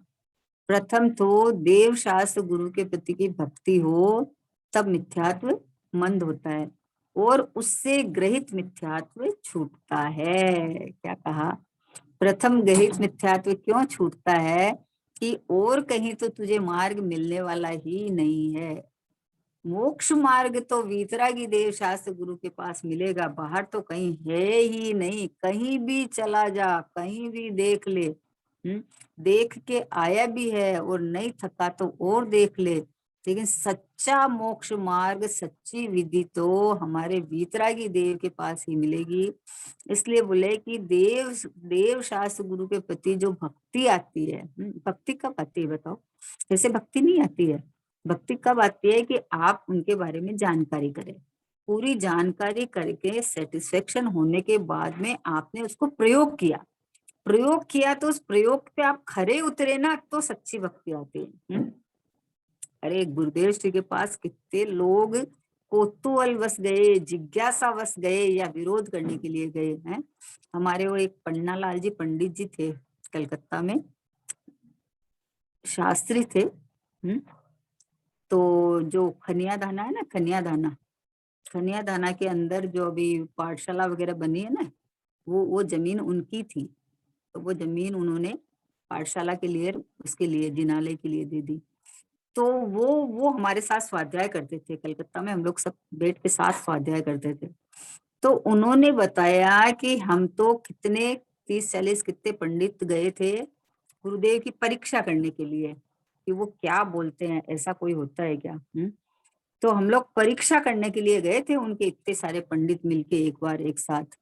प्रथम तो देव शास्त्र गुरु के प्रति की भक्ति हो तब मिथ्यात्व मंद होता है और उससे ग्रहित मिथ्यात्व छूटता है। क्या कहा? प्रथम ग्रहित मिथ्यात्व क्यों छूटता है कि और कहीं तो तुझे मार्ग मिलने वाला ही नहीं है। मोक्ष मार्ग तो वीतरागी देव शास्त्र गुरु के पास मिलेगा, बाहर तो कहीं है ही नहीं। कहीं भी चला जा, कहीं भी देख ले, देख के आया भी है और नहीं थका तो और देख ले, लेकिन सच्चा मोक्ष मार्ग, सच्ची विधि तो हमारे वीतरागी देव के पास ही मिलेगी। इसलिए बोले कि देव शास्त्र गुरु के प्रति जो भक्ति आती है, भक्ति कब आती है बताओ? जैसे भक्ति नहीं आती है। भक्ति कब आती है कि आप उनके बारे में जानकारी करें, पूरी जानकारी करके सेटिस्फेक्शन होने के बाद में आपने उसको प्रयोग किया। प्रयोग किया तो उस प्रयोग पे आप खरे उतरे ना, तो सच्ची भक्ति आती है। अरे गुरुदेव श्री के पास कितने लोग कौतूहल वश गए, जिज्ञासा वश गए या विरोध करने के लिए गए हैं। हमारे वो एक पन्नालाल जी पंडित जी थे कलकत्ता में, शास्त्री थे। तो जो खनिया दाना है ना, खनिया दाना के अंदर जो अभी पाठशाला वगैरह बनी है ना, वो जमीन उनकी थी। तो वो जमीन उन्होंने पाठशाला के लिए, उसके लिए जिनालय के लिए दे दी। तो वो हमारे साथ स्वाध्याय करते थे कलकत्ता में, हम लोग सब बैठ के साथ स्वाध्याय करते थे। तो उन्होंने बताया कि हम तो कितने 30-40 कितने पंडित गए थे गुरुदेव की परीक्षा करने के लिए कि वो क्या बोलते हैं, ऐसा कोई होता है क्या। तो हम लोग परीक्षा करने के लिए गए थे उनके, इतने सारे पंडित मिलके एक बार एक साथ।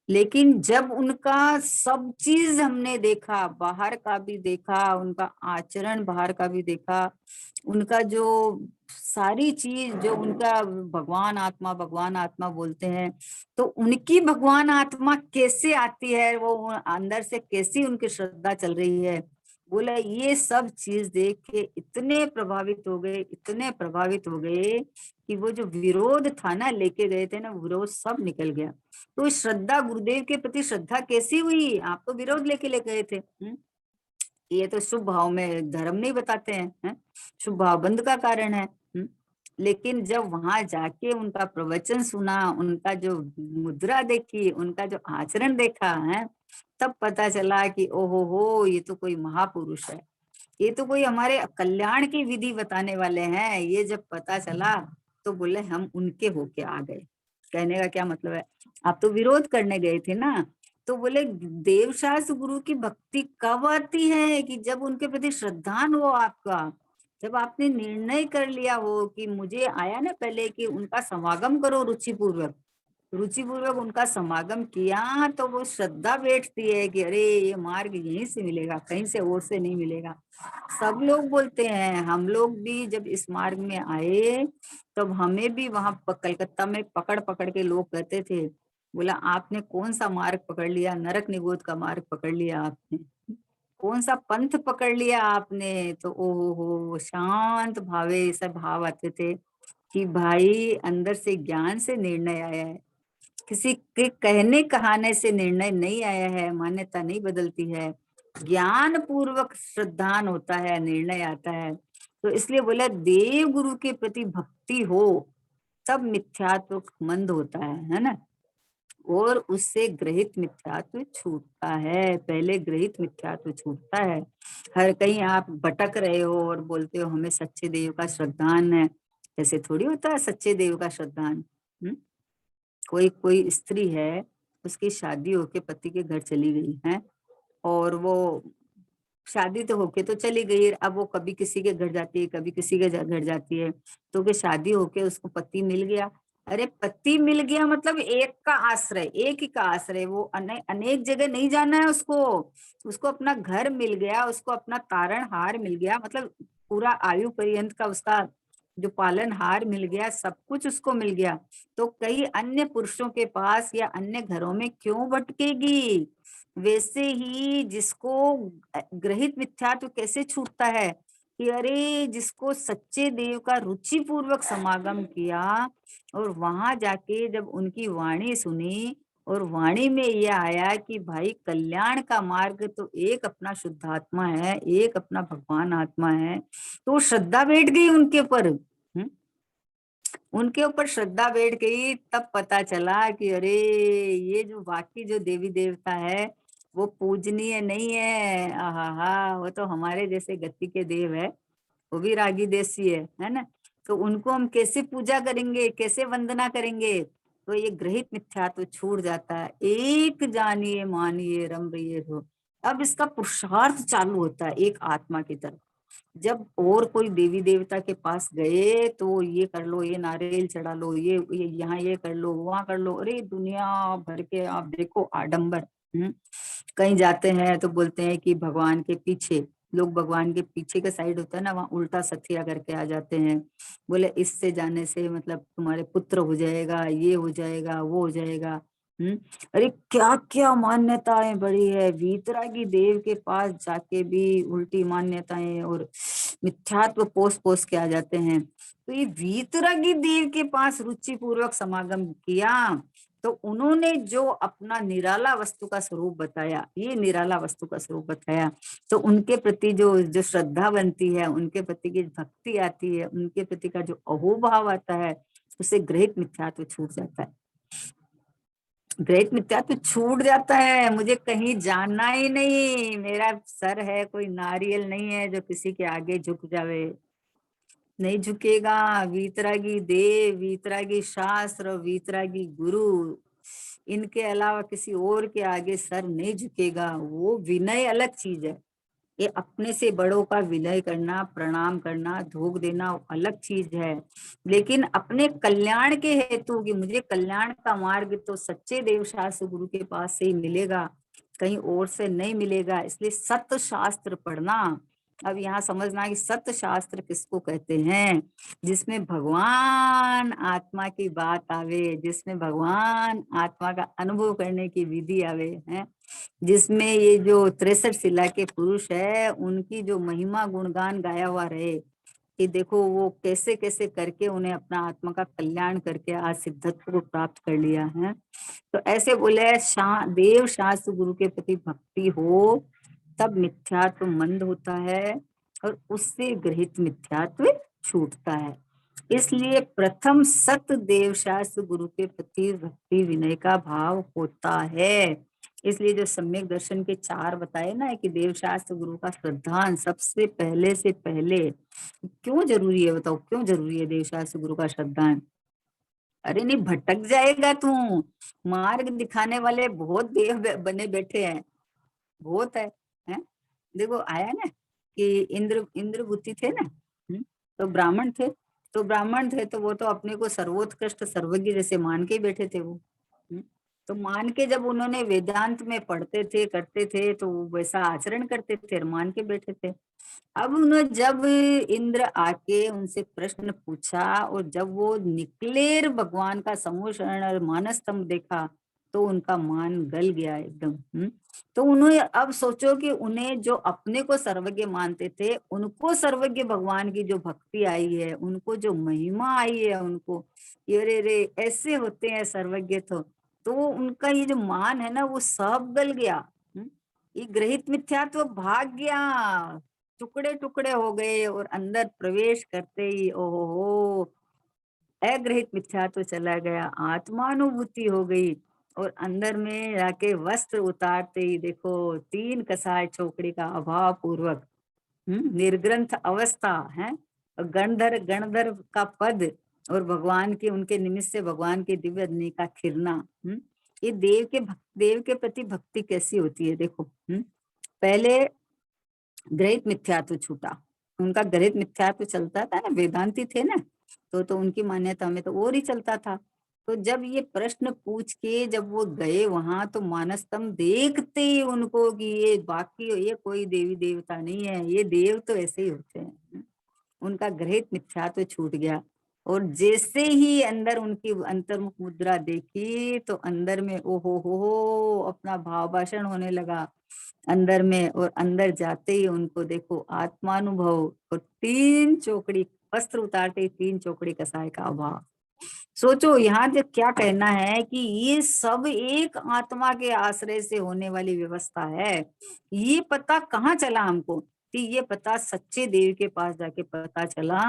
लेकिन जब उनका सब चीज हमने देखा, बाहर का भी देखा, उनका आचरण बाहर का भी देखा, उनका जो सारी चीज जो उनका भगवान आत्मा बोलते हैं, तो उनकी भगवान आत्मा कैसे आती है, वो अंदर से कैसी उनकी श्रद्धा चल रही है, बोला ये सब चीज देख के इतने प्रभावित हो गए, इतने प्रभावित हो गए कि वो जो विरोध था ना, लेके गए थे ना, विरोध सब निकल गया। तो श्रद्धा, गुरुदेव के प्रति श्रद्धा कैसी हुई? आप तो विरोध लेके ले गए थे। ये तो शुभ भाव में धर्म नहीं बताते हैं, शुभ भाव बंद का कारण है। लेकिन जब वहां जाके उनका प्रवचन सुना, उनका जो मुद्रा देखी, उनका जो आचरण देखा है, तब पता चला कि ओहो हो, ये तो कोई महापुरुष है, ये तो कोई हमारे कल्याण की विधि बताने वाले हैं। ये जब पता चला तो बोले हम उनके होके आ गए। कहने का क्या मतलब है, आप तो विरोध करने गए थे ना। तो बोले देवशास्त्र गुरु की भक्ति कब आती है कि जब उनके प्रति श्रद्धान हो आपका, जब आपने निर्णय कर लिया हो कि मुझे आया ना पहले कि उनका समागम करो रुचिपूर्वक, रुचिपूर्वक उनका समागम किया, तो वो श्रद्धा बैठती है कि अरे ये मार्ग यहीं से मिलेगा, कहीं से और से नहीं मिलेगा। सब लोग बोलते हैं, हम लोग भी जब इस मार्ग में आए तब हमें भी वहां कलकत्ता में पकड़ पकड़ के लोग कहते थे, बोला आपने कौन सा मार्ग पकड़ लिया, नरक निगोद का मार्ग पकड़ लिया आपने, कौन सा पंथ पकड़ लिया आपने। तो ओहो हो, शांत भावे ऐसा भाव आते थे कि भाई अंदर से ज्ञान से निर्णय आया है, किसी के कहने कहाने से निर्णय नहीं आया है, मान्यता नहीं बदलती है, ज्ञान पूर्वक श्रद्धान होता है, निर्णय आता है। तो इसलिए बोला देव गुरु के प्रति भक्ति हो तब मिथ्यात्व मंद होता है ना, और उससे ग्रहित मिथ्यात्व छूटता है। पहले ग्रहित मिथ्यात्व छूटता है। हर कहीं आप भटक रहे हो और बोलते हो हमें सच्चे देव का श्रद्धान है, ऐसे थोड़ी होता है सच्चे देव का श्रद्धान। कोई कोई स्त्री है, उसकी शादी होके पति के घर चली गई है, और वो शादी तो होके तो चली गई, अब वो कभी किसी के घर जाती है, कभी किसी के घर जाती है। तो कि शादी होके उसको पति मिल गया, अरे पति मिल गया मतलब एक का आश्रय, एक ही का आश्रय, वो अनेक जगह नहीं जाना है उसको। उसको अपना घर मिल गया, उसको अपना तारणहार मिल गया, मतलब पूरा आयु पर्यंत का उसका जो पालनहार मिल गया, सब कुछ उसको मिल गया। तो कई अन्य पुरुषों के पास या अन्य घरों में क्यों भटकेगी? वैसे ही जिसको ग्रहित मिथ्यात्व कैसे छूटता है कि अरे जिसको सच्चे देव का रुचि पूर्वक समागम किया और वहां जाके जब उनकी वाणी सुनी, और वाणी में यह आया कि भाई कल्याण का मार्ग तो एक अपना शुद्धात्मा है, एक अपना भगवान आत्मा है, तो श्रद्धा बैठ गई उनके पर। उनके ऊपर श्रद्धा बैठ गई, तब पता चला कि अरे ये जो बाकी जो देवी देवता है वो पूजनीय नहीं है। आहा, वो तो हमारे जैसे गति के देव है, वो भी रागी देसी है ना। तो उनको हम कैसे पूजा करेंगे, कैसे वंदना करेंगे? तो ये ग्रहित मिथ्यात्व छूट जाता है। एक जानिए मानिए रम रहिए हो। अब इसका पुरुषार्थ चालू होता है एक आत्मा की तरफ। जब और कोई देवी देवता के पास गए तो ये कर लो, ये नारियल चढ़ा लो, ये यहाँ ये कर लो, वहां कर लो, अरे दुनिया भर के आप देखो आडंबर। कहीं जाते हैं तो बोलते हैं कि भगवान के पीछे, लोग भगवान के पीछे के साइड होता है ना, वहां उल्टा सथिया करके आ जाते हैं। बोले इससे जाने से मतलब तुम्हारे पुत्र हो जाएगा, ये हो जाएगा, वो हो जाएगा। हम्म। अरे क्या क्या मान्यताएं बड़ी है, वीतरागी देव के पास जाके भी उल्टी मान्यताएं और मिथ्यात्व पोस पोस के आ जाते हैं। तो ये वीतरागी देव के पास रुचि पूर्वक समागम किया तो उन्होंने जो अपना निराला वस्तु का स्वरूप बताया, ये निराला वस्तु का स्वरूप बताया, तो उनके प्रति जो जो श्रद्धा बनती है, उनके प्रति की भक्ति आती है, उनके प्रति का जो अहोभाव आता है, उसे ग्रहित मिथ्यात्व छूट जाता है। ग्रहित मिथ्यात्व छूट जाता है। मुझे कहीं जाना ही नहीं, मेरा सर है कोई नारियल नहीं है जो किसी के आगे झुक जावे, नहीं झुकेगा। वीतरागी देव, वीतरागी शास्त्र, वीतरागी गुरु, इनके अलावा किसी और के आगे सर नहीं झुकेगा। वो विनय अलग चीज है, ये अपने से बड़ों का विनय करना, प्रणाम करना, धोख देना अलग चीज है। लेकिन अपने कल्याण के हेतु कि मुझे कल्याण का मार्ग तो सच्चे देव शास्त्र गुरु के पास से ही मिलेगा, कहीं और से नहीं मिलेगा, इसलिए सत्य शास्त्र पढ़ना। अब यहाँ समझना कि सत्य शास्त्र किसको कहते हैं? जिसमें भगवान आत्मा की बात आवे, जिसमें भगवान आत्मा का अनुभव करने की विधि आवे है, जिसमें ये जो 63 शिला के पुरुष है उनकी जो महिमा गुणगान गाया हुआ रहे कि देखो वो कैसे कैसे करके उन्हें अपना आत्मा का कल्याण करके आज सिद्धत्व को प्राप्त कर लिया है। तो ऐसे बोले देव शास्त्र गुरु के प्रति भक्ति हो तब मिथ्यात्व मंद होता है और उससे ग्रहित मिथ्यात्व छूटता है। इसलिए प्रथम सत्य देव शास्त्र गुरु के प्रति भक्ति विनय का भाव होता है। इसलिए जो सम्यक दर्शन के 4 बताए ना कि देव शास्त्र गुरु का श्रद्धान सबसे पहले से पहले क्यों जरूरी है? बताओ क्यों जरूरी है देव शास्त्र गुरु का श्रद्धान? अरे नहीं भटक जाएगा तू। मार्ग दिखाने वाले बहुत देव बने बैठे हैं, बहुत है? देखो आया ना कि इंद्रभूति थे ना, तो ब्राह्मण थे, तो वो तो अपने को सर्वोत्कृष्ट सर्वज्ञ जैसे मान के बैठे थे वो। तो मान के जब उन्होंने वेदांत में पढ़ते थे करते थे तो वैसा आचरण करते थे और मान के बैठे थे। अब उन्होंने जब इंद्र आके उनसे प्रश्न पूछा और जब वो निकले भगवान का समूह शरण और मानस स्तंभ देखा तो उनका मान गल गया एकदम। तो उन्होंने अब सोचो कि उन्हें जो अपने को सर्वज्ञ मानते थे उनको सर्वज्ञ भगवान की जो भक्ति आई है, उनको जो महिमा आई है, उनको ये रे रे ऐसे होते हैं सर्वज्ञ। तो उनका ये जो मान है ना वो सब गल गया। ये ग्रहित मिथ्यात्व भाग गया, टुकड़े टुकड़े हो गए और अंदर प्रवेश करते ही ओहो अग्रहित मिथ्यात्व चला गया, आत्मानुभूति हो गई। और अंदर में जाके वस्त्र उतारते ही देखो 3 कसाय चौकड़ी का अभाव पूर्वक निर्ग्रंथ अवस्था है, गणधर गणधर का पद और भगवान के उनके निमित्त से भगवान के दिव्य अग्नि का खिरना। ये देव के प्रति भक्ति कैसी होती है देखो। पहले ग्रहित मिथ्यात्व छूटा, उनका ग्रहित मिथ्यात्व चलता था ना, वेदांती थे ना, तो उनकी मान्यता में तो और ही चलता था। तो जब ये प्रश्न पूछ के जब वो गए वहां तो मानस्तम देखते ही उनको कि ये बाकी ये कोई देवी देवता नहीं है, ये देव तो ऐसे ही होते हैं। उनका ग्रहित मिथ्यात्व छूट गया और जैसे ही अंदर उनकी अंतर्मुख मुद्रा देखी तो अंदर में ओहो हो अपना भाव भाषण होने लगा अंदर में। और अंदर जाते ही उनको देखो आत्मानुभव और 3 चौकड़ी वस्त्र उतारते ही 3 चौकड़ी कसाय का अभाव। सोचो यहाँ जो क्या कहना है कि ये सब एक आत्मा के आश्रय से होने वाली व्यवस्था है। ये पता कहाँ चला हमको? कि ये पता सच्चे देव के पास जाके पता चला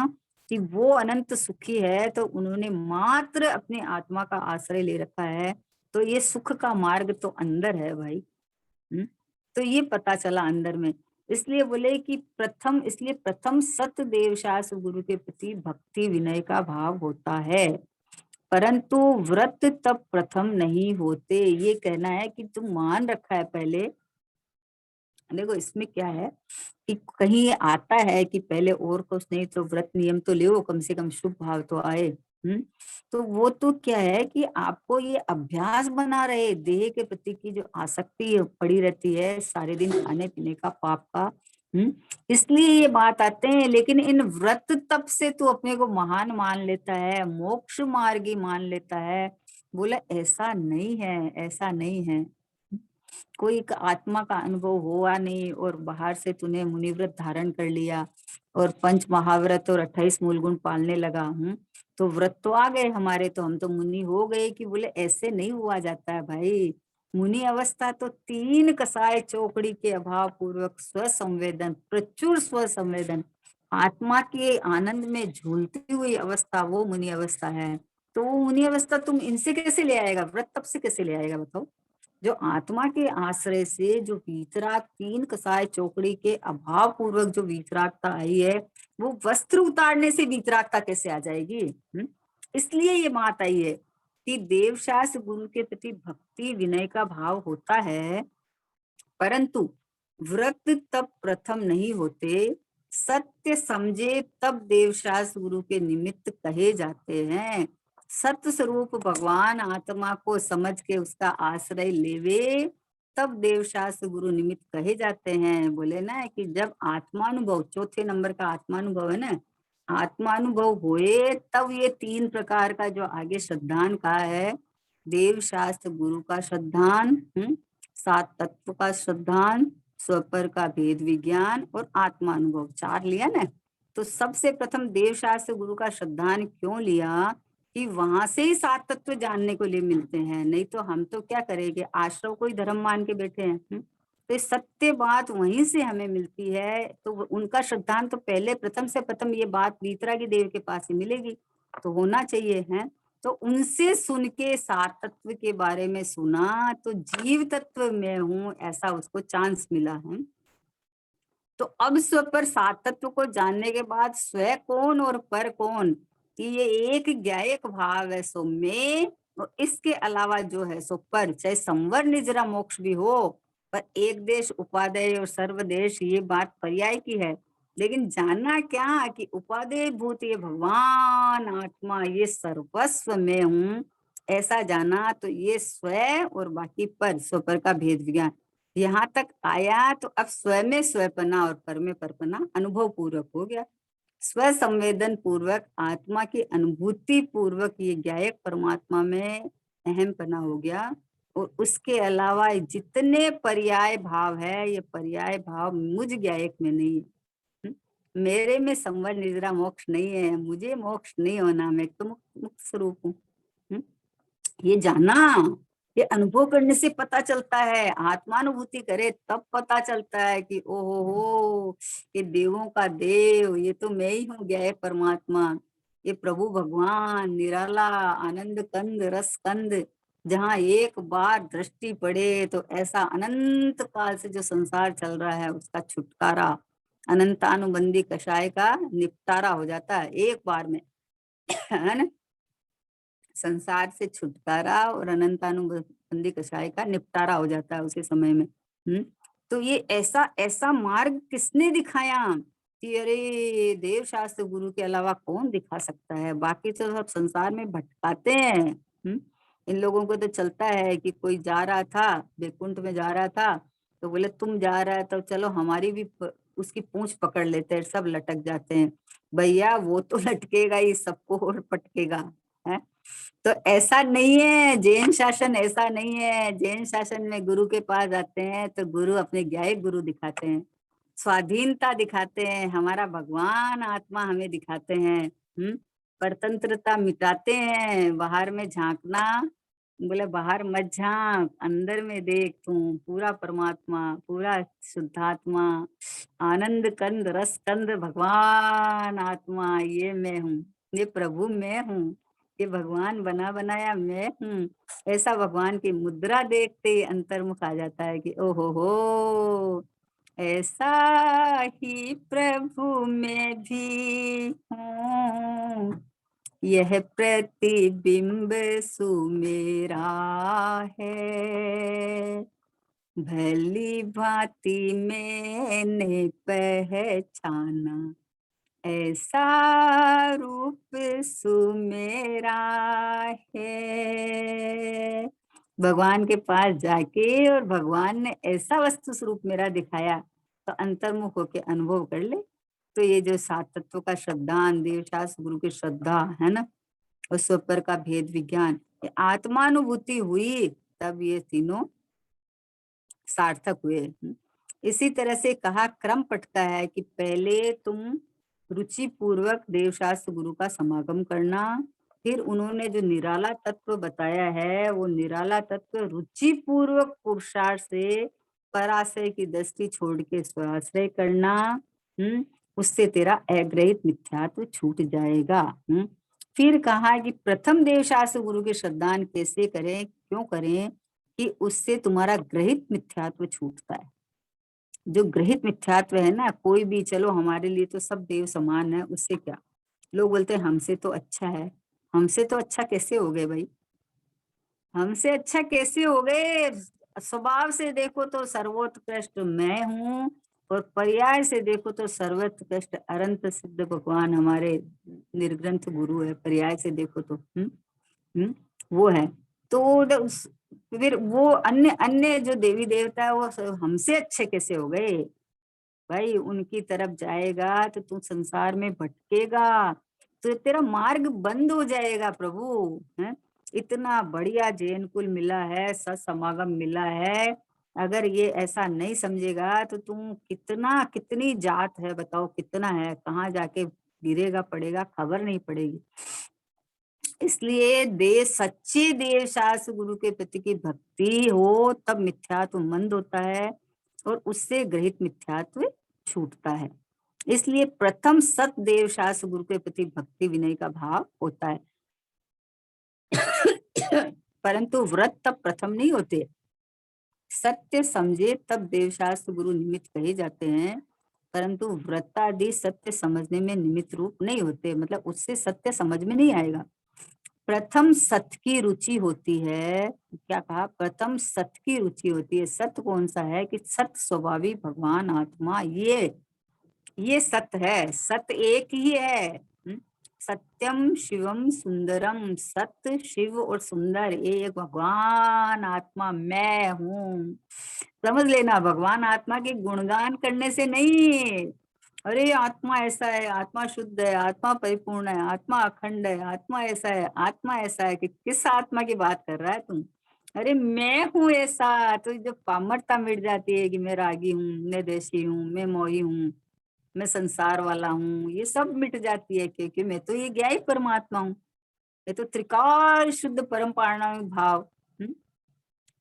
कि वो अनंत सुखी है, तो उन्होंने मात्र अपनी आत्मा का आश्रय ले रखा है। तो ये सुख का मार्ग तो अंदर है भाई। तो ये पता चला अंदर में। इसलिए बोले कि इसलिए प्रथम सत्य देव शास्त्र गुरु के प्रति भक्ति विनय का भाव होता है, परंतु व्रत तब प्रथम नहीं होते। ये कहना है कि तुम मान रखा है पहले। देखो इसमें क्या है कि कहीं ये आता है कि पहले और कुछ नहीं तो व्रत नियम तो ले, कम से कम शुभ भाव तो आए। तो वो तो क्या है कि आपको ये अभ्यास बना रहे, देह के प्रति की जो आसक्ति पड़ी रहती है सारे दिन खाने पीने का, पाप का। इसलिए ये बात आते हैं। लेकिन इन व्रत तप से तू अपने को महान मान लेता है, मोक्ष मार्गी मान लेता है। बोला ऐसा नहीं है, ऐसा नहीं है। कोई एक आत्मा का अनुभव हुआ नहीं और बाहर से तूने मुनिव्रत धारण कर लिया और पंच महाव्रत और 28 मूल गुण पालने लगा। तो व्रत तो आ गए हमारे, तो हम तो मुनि हो गए। कि बोले ऐसे नहीं हुआ जाता है भाई। मुनि अवस्था तो 3 कसाय चौकड़ी के अभाव पूर्वक स्वसंवेदन, प्रचुर स्वसंवेदन, आत्मा के आनंद में झूलती हुई अवस्था, वो मुनि अवस्था है। तो वो मुनि अवस्था तुम इनसे कैसे ले आएगा, व्रत तब से कैसे ले आएगा बताओ। जो आत्मा के आश्रय से जो वीतराग, 3 कसाय चौकड़ी के अभाव पूर्वक जो वीतरागता आई है, वो वस्त्र उतारने से वीतरागता कैसे आ जाएगी। इसलिए ये बात आई है कि देवशास्त्र गुरु के प्रति भक्ति विनय का भाव होता है, परंतु व्रत तब प्रथम नहीं होते। सत्य समझे तब देवशास्त्र गुरु के निमित्त कहे जाते हैं। सत्य स्वरूप भगवान आत्मा को समझ के उसका आश्रय लेवे, तब देवशास्त्र गुरु निमित्त कहे जाते हैं। बोले ना कि जब आत्मानुभव, चौथे नंबर का आत्मानुभव है ना, आत्मानुभव होए तब ये 3 प्रकार का जो आगे श्रद्धान कहा है, देवशास्त्र गुरु का श्रद्धान, 7 तत्व का श्रद्धान, स्वपर का भेद विज्ञान और आत्मानुभव, 4 लिया ना। तो सबसे प्रथम देवशास्त्र गुरु का श्रद्धान क्यों लिया कि वहां से ही 7 तत्व जानने को लिए मिलते हैं। नहीं तो हम तो क्या करेंगे, आश्रव को ही धर्म मान के बैठे हैं। तो सत्य बात वहीं से हमें मिलती है। तो उनका श्रद्धान तो पहले प्रथम से प्रथम ये बात वीतरागी देव के पास ही मिलेगी, तो होना चाहिए है। तो उनसे सुन के 7 तत्व के बारे में सुना, तो जीव तत्व में हूं ऐसा उसको चांस मिला है। तो अब स्व पर 7 तत्व को जानने के बाद स्व कौन और पर कौन, कि ये एक ज्ञायक भाव है सो में, और इसके अलावा जो है सो पर, चाहे संवर निजरा मोक्ष भी हो, पर एक देश उपादेय और सर्वदेश ये बात पर्याय की है। लेकिन जानना क्या कि उपादेय भूत ये भगवान आत्मा ये सर्वस्व में हूं ऐसा जाना। तो ये स्व और बाकी पर, स्व पर का भेद विज्ञान यहाँ तक आया। तो अब स्व में स्वपना और पर में परपना अनुभव पूर्वक हो गया। स्व संवेदन पूर्वक आत्मा की अनुभूति पूर्वक ये ज्ञायक परमात्मा में अहम पना हो गया। और उसके अलावा जितने पर्याय भाव है, ये पर्याय भाव मुझ ज्ञायक में नहीं है। मेरे में संवर निद्रा मोक्ष नहीं है, मुझे मोक्ष नहीं होना, मैं तो मुक्त स्वरूप हूँ। ये जाना, ये अनुभव करने से पता चलता है। आत्मानुभूति करे तब पता चलता है कि ओहो हो, ये देवों का देव, ये तो मैं ही हूँ ज्ञाय परमात्मा, ये प्रभु भगवान निराला आनंद कंद रस कंद, जहाँ एक बार दृष्टि पड़े तो ऐसा अनंत काल से जो संसार चल रहा है उसका छुटकारा, अनंतानुबंधी कषाय का निपटारा हो जाता है एक बार में, है ना। संसार से छुटकारा और अनंतानुबंधी कषाय का निपटारा हो जाता है उसी समय में। तो ये ऐसा ऐसा मार्ग किसने दिखाया कि अरे देव शास्त्र गुरु के अलावा कौन दिखा सकता है। बाकी तो सब संसार में भटकाते हैं। इन लोगों को तो चलता है कि कोई जा रहा था वैकुंठ में जा रहा था, तो बोले तुम जा रहा है तो चलो हमारी भी उसकी पूंछ पकड़ लेते हैं, सब लटक जाते हैं। भैया वो तो लटकेगा ही, सबको और पटकेगा है। तो ऐसा नहीं है, जैन शासन ऐसा नहीं है। जैन शासन में गुरु के पास आते हैं तो गुरु अपने ज्ञायक गुरु दिखाते हैं, स्वाधीनता दिखाते हैं, हमारा भगवान आत्मा हमें दिखाते हैं। परतंत्रता मिटाते हैं, बाहर में झांकना बोले बाहर मत झांक, अंदर में देख, तू पूरा परमात्मा, पूरा शुद्धात्मा, आनंद कंद, रस कंद, भगवान आत्मा, ये मैं हूँ, ये प्रभु मैं हूँ, ये भगवान बना बनाया मैं हूँ। ऐसा भगवान की मुद्रा देखते ही अंतर्मुख आ जाता है कि ओहो हो, ऐसा ही प्रभु में भी हूँ, यह प्रतिबिंब सुमेरा है, भली भांति मैंने पहचाना, ऐसा रूप सुमेरा है। भगवान के पास जाके और भगवान ने ऐसा वस्तु स्वरूप मेरा दिखाया, तो अंतर्मुख होके अनुभव कर ले। तो ये जो सात तत्व का श्रद्धान, देव शास्त्र गुरु की श्रद्धा है ना, उस ऊपर का भेद विज्ञान, आत्मानुभूति हुई, तब ये तीनों सार्थक हुए। इसी तरह से कहा, क्रम पटता है कि पहले तुम रुचि पूर्वक देवशास्त्र गुरु का समागम करना, फिर उन्होंने जो निराला तत्व बताया है, वो निराला तत्व रुचि पूर्वक पुरुषार्थ से पराश्रय की दृष्टि छोड़ के स्वाश्रय करना। उससे तेरा अग्रहित मिथ्यात्व छूट जाएगा। फिर कहा कि प्रथम देवशास्त्र गुरु के श्रद्धान कैसे करें, क्यों करें, कि उससे तुम्हारा ग्रहित मिथ्यात्व छूटता है। जो ग्रहित मिथ्यात्व है ना, कोई भी, चलो हमारे लिए तो सब देव समान है, उससे क्या, लोग बोलते हैं हमसे तो अच्छा है। हमसे तो अच्छा कैसे हो गए भाई, हमसे अच्छा कैसे हो गए? स्वभाव से देखो तो सर्वोत्कृष्ट मैं हूँ, और पर्याय से देखो तो सर्वोत्कृष्ट अनंत सिद्ध भगवान हमारे निर्ग्रंथ गुरु है। पर्याय से देखो तो वो है। तो फिर वो अन्य अन्य जो देवी देवता है, वो हमसे अच्छे कैसे हो गए भाई? उनकी तरफ जाएगा तो तू संसार में भटकेगा, तो तेरा मार्ग बंद हो जाएगा प्रभु। है, इतना बढ़िया जैन कुल मिला है, सत्समागम मिला है, अगर ये ऐसा नहीं समझेगा तो तू कितना, कितनी जात है बताओ, कितना है, कहाँ जाके गिरेगा पड़ेगा, खबर नहीं पड़ेगी। इसलिए सच्चे देव शास्त्र गुरु के प्रति की भक्ति हो, तब मिथ्यात्व मंद होता है और उससे ग्रहित मिथ्यात्व छूटता है। इसलिए प्रथम सत देव शास्त्र गुरु के प्रति भक्ति विनय का भाव होता है। परंतु व्रत तब प्रथम नहीं होते, सत्य समझे तब देवशास्त्र गुरु निमित्त कहे जाते हैं, परंतु व्रतादि सत्य समझने में निमित्त रूप नहीं होते, मतलब उससे सत्य समझ में नहीं आएगा। प्रथम सत्य की रुचि होती है, क्या कहा, प्रथम सत्य की रुचि होती है। सत्य कौन सा है? कि सत्य स्वभावी भगवान आत्मा, ये सत्य है, सत्य एक ही है। सत्यम शिवम सुंदरम, सत्य शिव और सुंदर, ये एक भगवान आत्मा मैं हूँ। समझ लेना, भगवान आत्मा के गुणगान करने से नहीं, अरे आत्मा ऐसा है, आत्मा शुद्ध है, आत्मा परिपूर्ण है, आत्मा अखंड है, आत्मा ऐसा है, आत्मा ऐसा है, कि किस आत्मा की बात कर रहा है तुम? अरे मैं हूँ ऐसा। तो जो पामरता मिट जाती है कि मैं रागी हूँ, मैं देशी हूँ, मैं मोही हूँ, मैं संसार वाला हूँ, ये सब मिट जाती है, क्योंकि मैं तो ये ज्ञाई परमात्मा हूँ, ये तो त्रिकाल शुद्ध परम पारणामिक भाव,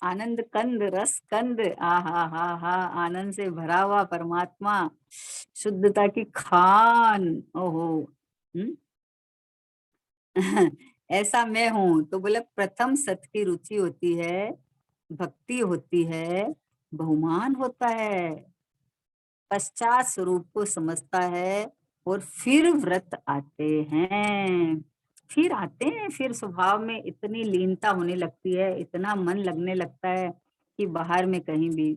आनंद कंद, रस कंद, आ हा हा, आनंद से भरा हुआ परमात्मा, शुद्धता की खान, ओहो। ऐसा मैं हूं। तो बोले प्रथम सत्य की रुचि होती है, भक्ति होती है, बहुमान होता है, पश्चात स्वरूप को समझता है, और फिर व्रत आते हैं, फिर स्वभाव में इतनी लीनता होने लगती है, इतना मन लगने लगता है कि बाहर में कहीं भी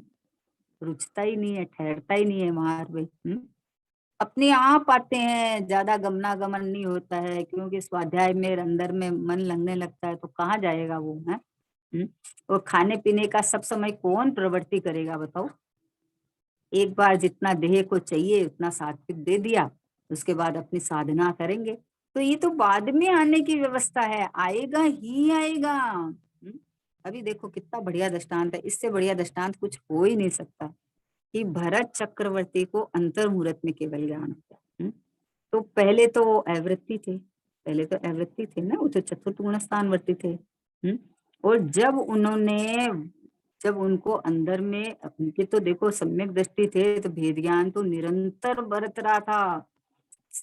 रुचता ही नहीं है, ठहरता ही नहीं है बाहर में। अपने आप आते हैं, ज्यादा गमनागमन नहीं होता है, क्योंकि स्वाध्याय में अंदर में मन लगने लगता है, तो कहाँ जाएगा वो है। और खाने पीने का सब समय कौन प्रवृत्ति करेगा बताओ? एक बार जितना देह को चाहिए उतना सात्विक दे दिया, उसके बाद अपनी साधना करेंगे। तो ये तो बाद में आने की व्यवस्था है, आएगा ही आएगा। अभी देखो कितना बढ़िया दृष्टांत है, इससे बढ़िया दृष्टांत कुछ हो ही नहीं सकता, कि भरत चक्रवर्ती को अंतर मुहूर्त में केवल ज्ञान होता। तो पहले तो अवृत्ति थे, पहले तो अवृत्ति थे ना, वो तो चतुर्थ गुण स्थानवर्ती थे। और जब उनको अंदर में, उनके तो देखो सम्यक दृष्टि थे तो भेद ज्ञान तो निरंतर बरत रहा था।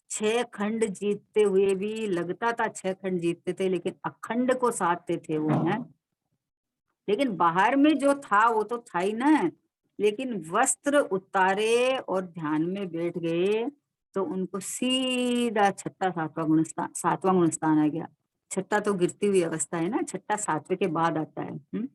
6 खंड जीतते हुए भी लगता था 6 खंड जीतते थे, लेकिन अखंड को साधते थे वो है। लेकिन बाहर में जो था वो तो था ही ना। लेकिन वस्त्र उतारे और ध्यान में बैठ गए तो उनको सीधा छठा सातवां गुणस्थान आ गया। छठा तो गिरती हुई अवस्था है ना, छठा सातवें के बाद आता है।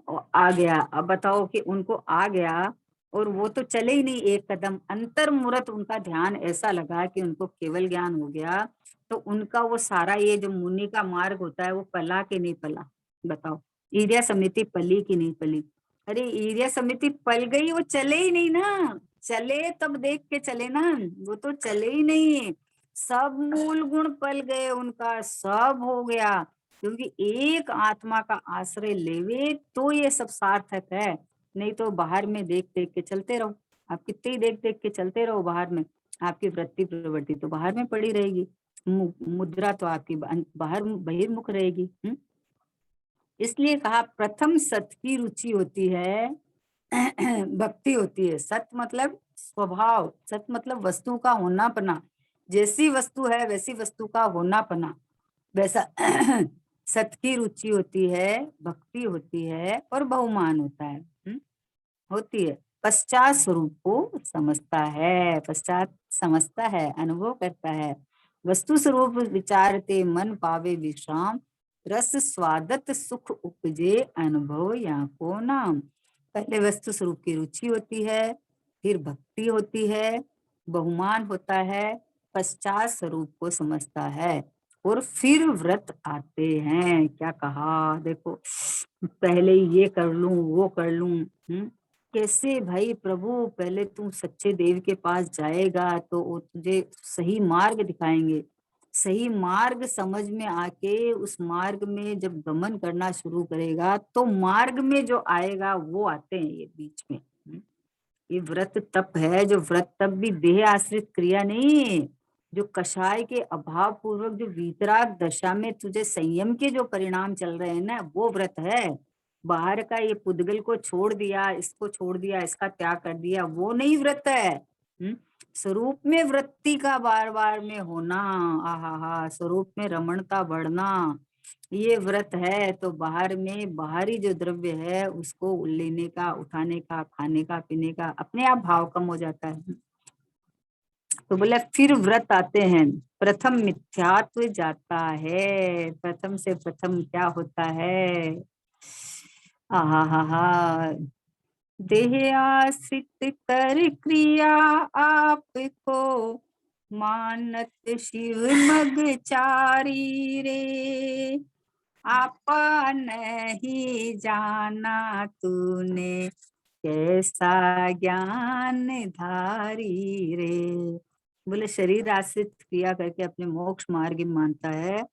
और आ गया। अब बताओ कि उनको आ गया और वो तो चले ही नहीं एक कदम, अंतर्मुहूर्त उनका ध्यान ऐसा लगा कि उनको केवल ज्ञान हो गया। तो उनका वो सारा ये जो मुनि का मार्ग होता है वो पला कि नहीं पला, बताओ। ईर्या समिति पली कि नहीं पली? अरे ईर्या समिति पल गई, वो चले ही नहीं ना। चले तब देख के चले ना, वो तो चले ही नहीं। सब मूल गुण पल गए, उनका सब हो गया। क्योंकि एक आत्मा का आश्रय लेवे तो ये सब सार्थक है। नहीं तो बाहर में देख देख के चलते रहो, आप कितने ही देख देख के चलते रहो बाहर में, आपकी वृत्ति प्रवृत्ति तो बाहर में पड़ी रहेगी, मुद्रा तो आपकी बाहर बहिर्मुख रहेगी। इसलिए कहा प्रथम सत की रुचि होती है, भक्ति होती है। सत मतलब स्वभाव, सत मतलब वस्तु का होनापना, जैसी वस्तु है वैसी वस्तु का होनापना, वैसा सत की रुचि होती है, भक्ति होती है और बहुमान होता है। होती है। पश्चात स्वरूप को समझता है, पश्चात समझता है, अनुभव करता है। वस्तु स्वरूप विचारते मन पावे विश्राम, रस स्वादत सुख उपजे अनुभव या को नाम। पहले वस्तु स्वरूप की रुचि होती है, फिर भक्ति होती है, बहुमान होता है, पश्चात स्वरूप को समझता है और फिर व्रत आते हैं। क्या कहा देखो, पहले ये कर लूं वो कर लूं। कैसे भाई प्रभु, पहले तू सच्चे देव के पास जाएगा तो वो तुझे सही मार्ग दिखाएंगे। सही मार्ग समझ में आके उस मार्ग में जब गमन करना शुरू करेगा तो मार्ग में जो आएगा वो आते हैं ये बीच में। ये व्रत तप है, जो व्रत तप भी देह आश्रित क्रिया नहीं, जो कषाय के अभाव पूर्वक जो वीतराग दशा में तुझे संयम के जो परिणाम चल रहे हैं ना, वो व्रत है। बाहर का ये पुद्गल को छोड़ दिया, इसको छोड़ दिया, इसका त्याग कर दिया, वो नहीं व्रत है। स्वरूप में वृत्ति का बार बार में होना, आहा हा, स्वरूप में रमणता बढ़ना, ये व्रत है। तो बाहर में बाहरी जो द्रव्य है उसको लेने का, उठाने का, खाने का, पीने का, अपने आप भाव कम हो जाता है। तो बोले फिर व्रत आते हैं। प्रथम मिथ्यात्व जाता है, प्रथम से प्रथम क्या होता है? आहा हा हा, देह आश्रित कर क्रिया आपको, मानत शिव मग चारी रे, आपा नहीं जाना तूने, कैसा ज्ञान धारी रे। बोले शरीर आश्रित क्रिया करके अपने मोक्ष मार्ग मानता है,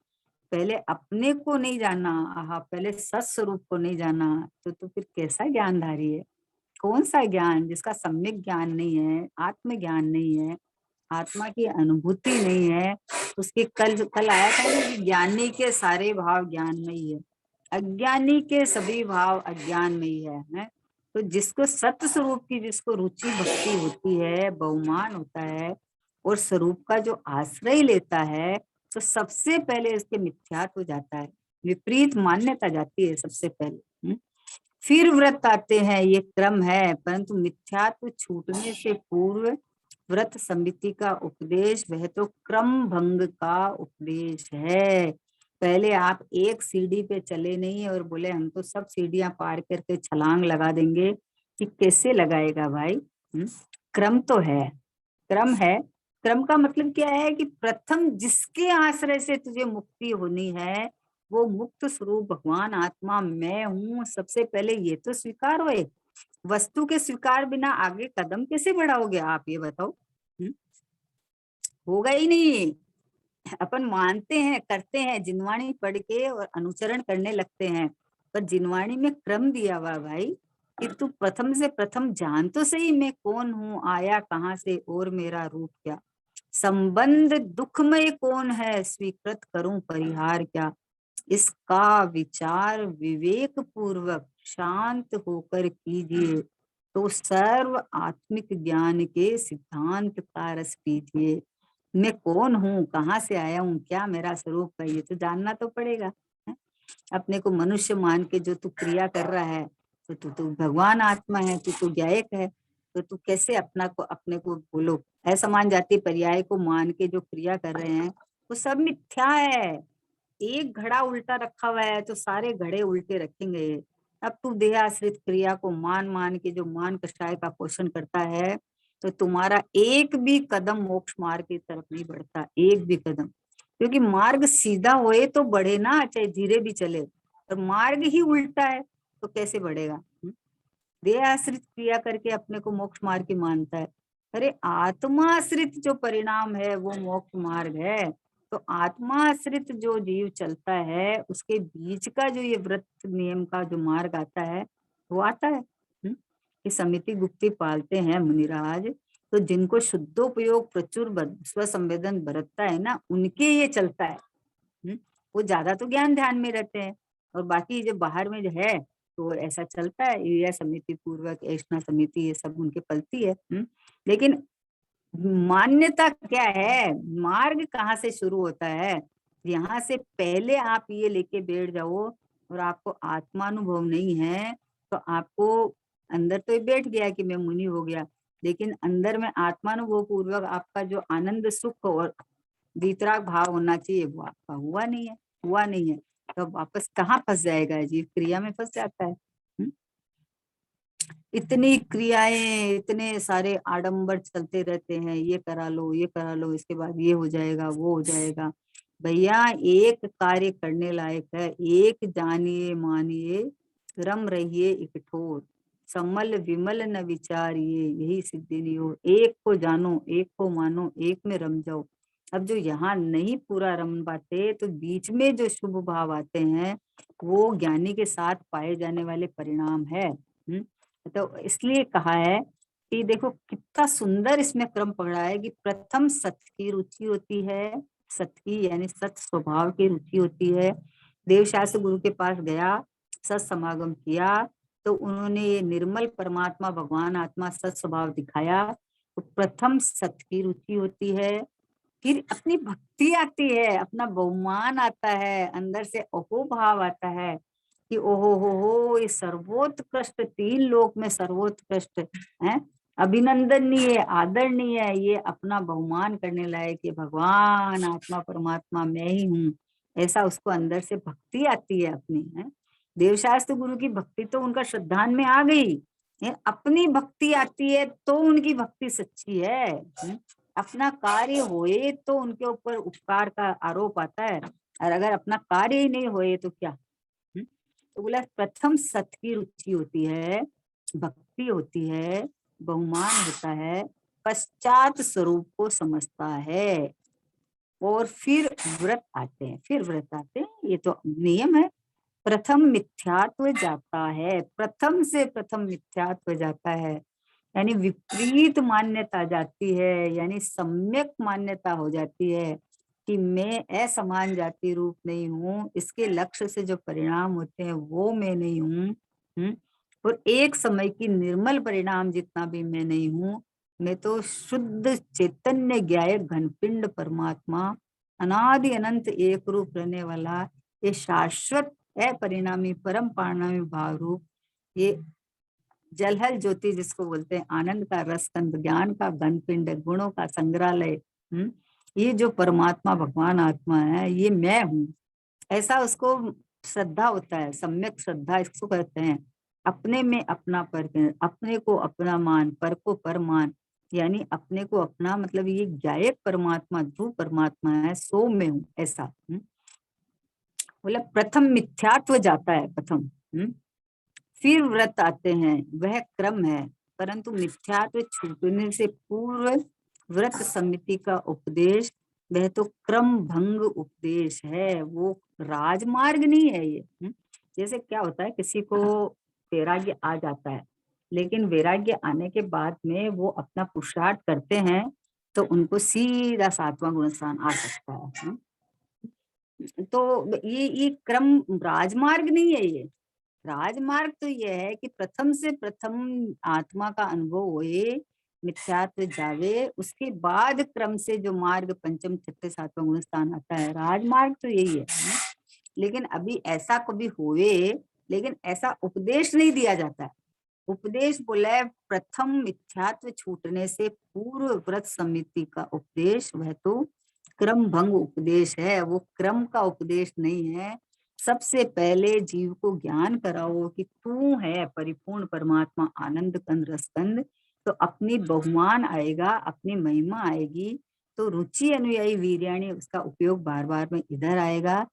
पहले अपने को नहीं जाना, आहा, पहले सत्स्वरूप को नहीं जाना, तो फिर कैसा ज्ञानधारी है? कौन सा ज्ञान? जिसका सम्यक ज्ञान नहीं है, आत्म ज्ञान नहीं है, आत्मा की अनुभूति नहीं है, उसके कल आया था ना कि ज्ञानी के सारे भाव ज्ञान में ही है, अज्ञानी के सभी भाव अज्ञान में ही है? तो जिसको सत्य स्वरूप की जिसको रुचि भक्ति होती है, बहुमान होता है और स्वरूप का जो आश्रय लेता है, तो सबसे पहले इसके मिथ्यात्व जाता है, विपरीत मान्यता जाती है सबसे पहले। फिर व्रत आते हैं, ये क्रम है। परंतु मिथ्यात्व छूटने से पूर्व व्रत समिति का उपदेश वह तो क्रम भंग का उपदेश है। पहले आप एक सीढ़ी पे चले नहीं और बोले हम तो सब सीढ़ियां पार करके छलांग लगा देंगे, कि कैसे लगाएगा भाई? क्रम तो है, क्रम है। क्रम का मतलब क्या है कि प्रथम जिसके आश्रय से तुझे मुक्ति होनी है वो मुक्त स्वरूप भगवान आत्मा मैं हूँ, सबसे पहले ये तो स्वीकार होए। वस्तु के स्वीकार बिना आगे कदम कैसे बढ़ाओगे आप, ये बताओ? होगा ही नहीं। अपन मानते हैं, करते हैं, जिनवाणी पढ़ के और अनुचरण करने लगते हैं, पर जिनवाणी में क्रम दिया हुआ भाई कि तू प्रथम से प्रथम जान तो सही मैं कौन हूँ, आया कहाँ से और मेरा रूप क्या, संबंध दुखमय कौन है, स्वीकृत करूं परिहार क्या। इसका विचार विवेक पूर्वक शांत होकर कीजिए तो सर्व आत्मिक ज्ञान के सिद्धांत का रस पीजिए। मैं कौन हूँ, कहाँ से आया हूँ, क्या मेरा स्वरूप है, ये तो जानना तो पड़ेगा। है? अपने को मनुष्य मान के जो तू क्रिया कर रहा है, तो तू भगवान आत्मा है, तू ज्ञायक है, तो तू कैसे अपने को बोलो। असमान जाति पर्याय को मान के जो क्रिया कर रहे हैं वो सब मिथ्या है। एक घड़ा उल्टा रखा हुआ है तो सारे घड़े उल्टे रखेंगे। अब तू देह आश्रित क्रिया को मान मान के जो मान कषाय का पोषण करता है, तो तुम्हारा एक भी कदम मोक्ष मार्ग की तरफ नहीं बढ़ता, एक भी कदम। क्योंकि मार्ग सीधा होए तो बढ़े ना, चाहे धीरे भी चले, और मार्ग ही उल्टा है तो कैसे बढ़ेगा। देह आश्रित क्रिया करके अपने को मोक्ष मार्ग की मानता है। अरे आत्मा आश्रित जो परिणाम है वो मोक्ष मार्ग है। तो आत्मा आश्रित जो जीव चलता है उसके बीच का जो ये व्रत नियम का जो मार्ग आता है वो आता है। कि समिति गुप्ती पालते हैं मुनिराज, तो जिनको शुद्धोपयोग प्रचुर स्व संवेदन बरतता है ना, उनके ये चलता है। वो ज्यादा तो ज्ञान ध्यान में रहते हैं, और बाकी जो बाहर में जो है तो ऐसा चलता है। यह समिति पूर्वक ऐष्णा समिति ये सब उनके पलती है। लेकिन मान्यता क्या है, मार्ग कहाँ से शुरू होता है, यहाँ से पहले आप ये लेके बैठ जाओ और आपको आत्मानुभव नहीं है, तो आपको अंदर तो ये बैठ गया कि मैं मुनि हो गया, लेकिन अंदर में आत्मानुभव पूर्वक आपका जो आनंद सुख और वीतराग भाव होना चाहिए वो आपका हुआ नहीं है। तो वापस कहाँ फंस जाएगा जीव, क्रिया में फंस जाता है। इतनी क्रियाएं, इतने सारे आडंबर चलते रहते हैं, ये करा लो, इसके बाद ये हो जाएगा, वो हो जाएगा। भैया एक कार्य करने लायक है, एक जानिए मानिए रम रहिए इकठोर, समल विमल न विचारिए यही सिद्धि नहीं हो। एक को जानो, एक को मानो, एक में रम जाओ। अब जो यहाँ नहीं पूरा रम पाते तो बीच में जो शुभ भाव आते हैं वो ज्ञानी के साथ पाए जाने वाले परिणाम है। तो इसलिए कहा है कि देखो कितना सुंदर इसमें क्रम पकड़ा है कि प्रथम सत्य की रुचि होती है, सत्य की यानी सत्य स्वभाव की रुचि होती है। देवशास्त्र गुरु के पास गया, सत समागम किया, तो उन्होंने ये निर्मल परमात्मा भगवान आत्मा सत स्वभाव दिखाया। तो प्रथम सत्य की रुचि होती है, फिर अपनी भक्ति आती है, अपना बहुमान आता है, अंदर से अहो भाव आता है कि ओहो हो ये सर्वोत्कृष्ट, तीन लोक में सर्वोत्कृष्ट है, अभिनंदनीय, आदरणीय है, ये अपना बहुमान करने लायक, ये भगवान आत्मा परमात्मा मैं ही हूँ। ऐसा उसको अंदर से भक्ति आती है अपनी। है देवशास्त्र गुरु की भक्ति तो उनका श्रद्धान में आ गई, अपनी भक्ति आती है तो उनकी भक्ति सच्ची है। अपना कार्य होए तो उनके ऊपर उपकार का आरोप आता है, और अगर अपना कार्य ही नहीं होए तो क्या। तो बोला प्रथम सत्य की रुचि होती है, भक्ति होती है, बहुमान होता है, पश्चात स्वरूप को समझता है, और फिर व्रत आते हैं, ये तो नियम है। प्रथम मिथ्यात्व जाता है, प्रथम से प्रथम मिथ्यात्व जाता है, यानी विपरीत मान्यता जाती है, यानी सम्यक मान्यता हो जाती है कि मैं असमान जाति रूप नहीं हूँ, इसके लक्ष्य से जो परिणाम होते हैं वो मैं नहीं हूँ। और एक समय की निर्मल परिणाम जितना भी मैं नहीं हूँ, मैं तो शुद्ध चैतन्य ज्ञायक घनपिंड परमात्मा, अनादि अनंत एक रूप रहने वाला, ये शाश्वत अपरिणामी परम परिणामी भाव रूप, ये जलहल ज्योति जिसको बोलते हैं, आनंद का रसकंद, ज्ञान का घन पिंड, गुणों का संग्रहालय, ये जो परमात्मा भगवान आत्मा है ये मैं हूँ, ऐसा उसको श्रद्धा होता है। सम्यक श्रद्धा इसको कहते हैं। अपने में अपना पर, अपने को अपना मान, पर को पर मान, यानी अपने को अपना मतलब ये ज्ञायक परमात्मा ध्रुव परमात्मा है, सो में हूँ ऐसा। बोला प्रथम मिथ्यात्व जाता है प्रथम, फिर व्रत आते हैं, वह क्रम है, परंतु मिथ्यात्व छूटने से पूर्व व्रत समिति का उपदेश वह तो क्रम भंग उपदेश है, वो राजमार्ग नहीं है ये। जैसे क्या होता है, किसी को वैराग्य आ जाता है, लेकिन वैराग्य आने के बाद में वो अपना पुरुषार्थ करते हैं तो उनको सीधा सातवां गुण स्थान आ सकता है। तो ये क्रम राजमार्ग नहीं है। ये राजमार्ग तो ये है कि प्रथम से प्रथम आत्मा का अनुभव होए, मिथ्यात्व जावे, उसके बाद क्रम से जो मार्ग पंचम छठे सातवां गुण स्थान आता है। राजमार्ग तो यही है। लेकिन अभी ऐसा कभी हुए, लेकिन ऐसा उपदेश नहीं दिया जाता है। उपदेश बोले प्रथम मिथ्यात्व छूटने से पूर्व व्रत समिति का उपदेश, वह तो क्रम भंग उपदेश है, वो क्रम का उपदेश नहीं है। सबसे पहले जीव को ज्ञान कराओ कि तू है परिपूर्ण परमात्मा, आनंद कंद रसकंद। तो अपनी बहुमान आएगा, अपनी महिमा आएगी, तो रुचि अनुयायी वीर्याणी उसका उपयोग बार बार में इधर आएगा।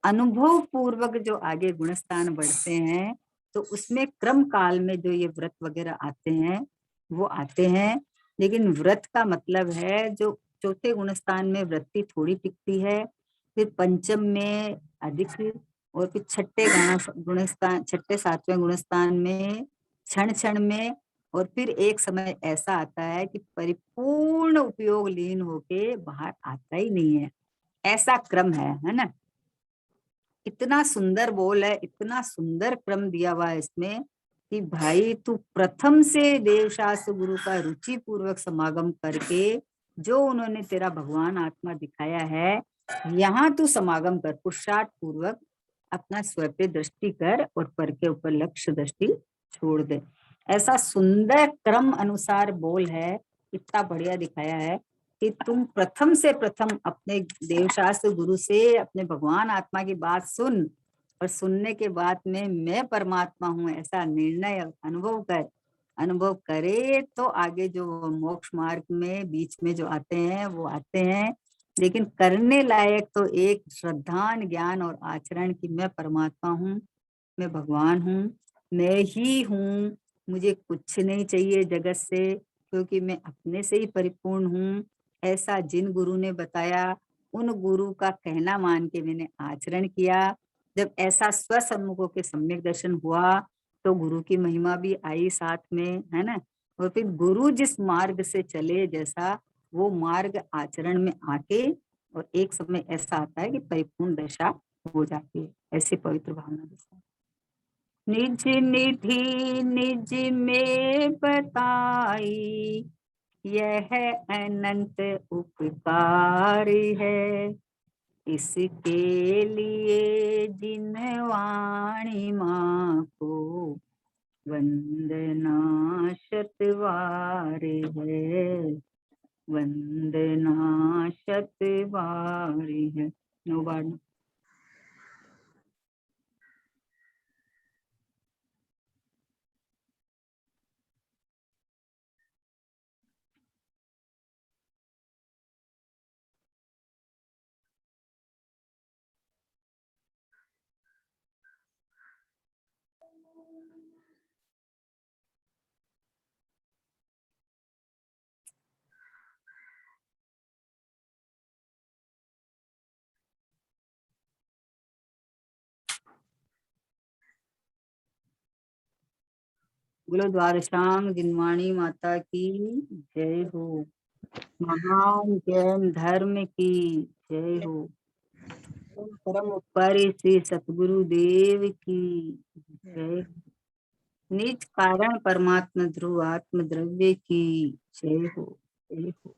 अनुभव पूर्वक जो आगे गुणस्थान बढ़ते हैं, तो उसमें क्रम काल में जो ये व्रत वगैरह आते हैं वो आते हैं। लेकिन व्रत का मतलब है जो चौथे गुणस्थान में वृत्ति थोड़ी टिकती है, फिर पंचम में अधिक, और फिर छठे गुणस्थान, छठे सातवें गुणस्थान में क्षण क्षण में, और फिर एक समय ऐसा आता है कि परिपूर्ण उपयोग लीन होके बाहर आता ही नहीं है। ऐसा क्रम है ना। इतना सुंदर बोल है, इतना सुंदर क्रम दिया हुआ है इसमें कि भाई तू प्रथम से देवशास्त्र गुरु का रुचि पूर्वक समागम करके जो उन्होंने तेरा भगवान आत्मा दिखाया है, यहाँ तू समागम कर, पुरुषार्थ पूर्वक अपना स्व पे दृष्टि कर और पर के ऊपर लक्ष्य दृष्टि छोड़ दे। ऐसा सुंदर क्रम अनुसार बोल है, इतना बढ़िया दिखाया है कि तुम प्रथम से प्रथम अपने देवशास्त्र गुरु से अपने भगवान आत्मा की बात सुन, और सुनने के बाद में मैं परमात्मा हूँ ऐसा निर्णय अनुभव कर। अनुभव करे तो आगे जो मोक्ष मार्ग में बीच में जो आते हैं वो आते हैं। लेकिन करने लायक तो एक श्रद्धान ज्ञान और आचरण की मैं परमात्मा हूँ, मैं भगवान हूँ, मैं ही हूँ, मुझे कुछ नहीं चाहिए जगत से, क्योंकि मैं अपने से ही परिपूर्ण हूँ। ऐसा जिन गुरु ने बताया, उन गुरु का कहना मान के मैंने आचरण किया। जब ऐसा स्वसम्मुखों के सम्यक दर्शन हुआ तो गुरु की महिमा भी आई साथ में, है ना। और फिर गुरु जिस मार्ग से चले, जैसा वो मार्ग आचरण में आके, और एक समय ऐसा आता है कि परिपूर्ण दशा हो जाती है। ऐसी पवित्र भावना दशा निज निधि निज में बताई, यह अनंत उपकार है। इसके लिए जिन वाणी माँ को वंदना शतवार है, वंदना शतवार है। नो बार। बोलो द्वारशांग जिनवाणी माता की जय हो। महान जैन धर्म की जय हो। परम उपकारी श्री सतगुरु देव की जय। निज कारण परमात्मा ध्रुव आत्म द्रव्य की जय हो, जय हो।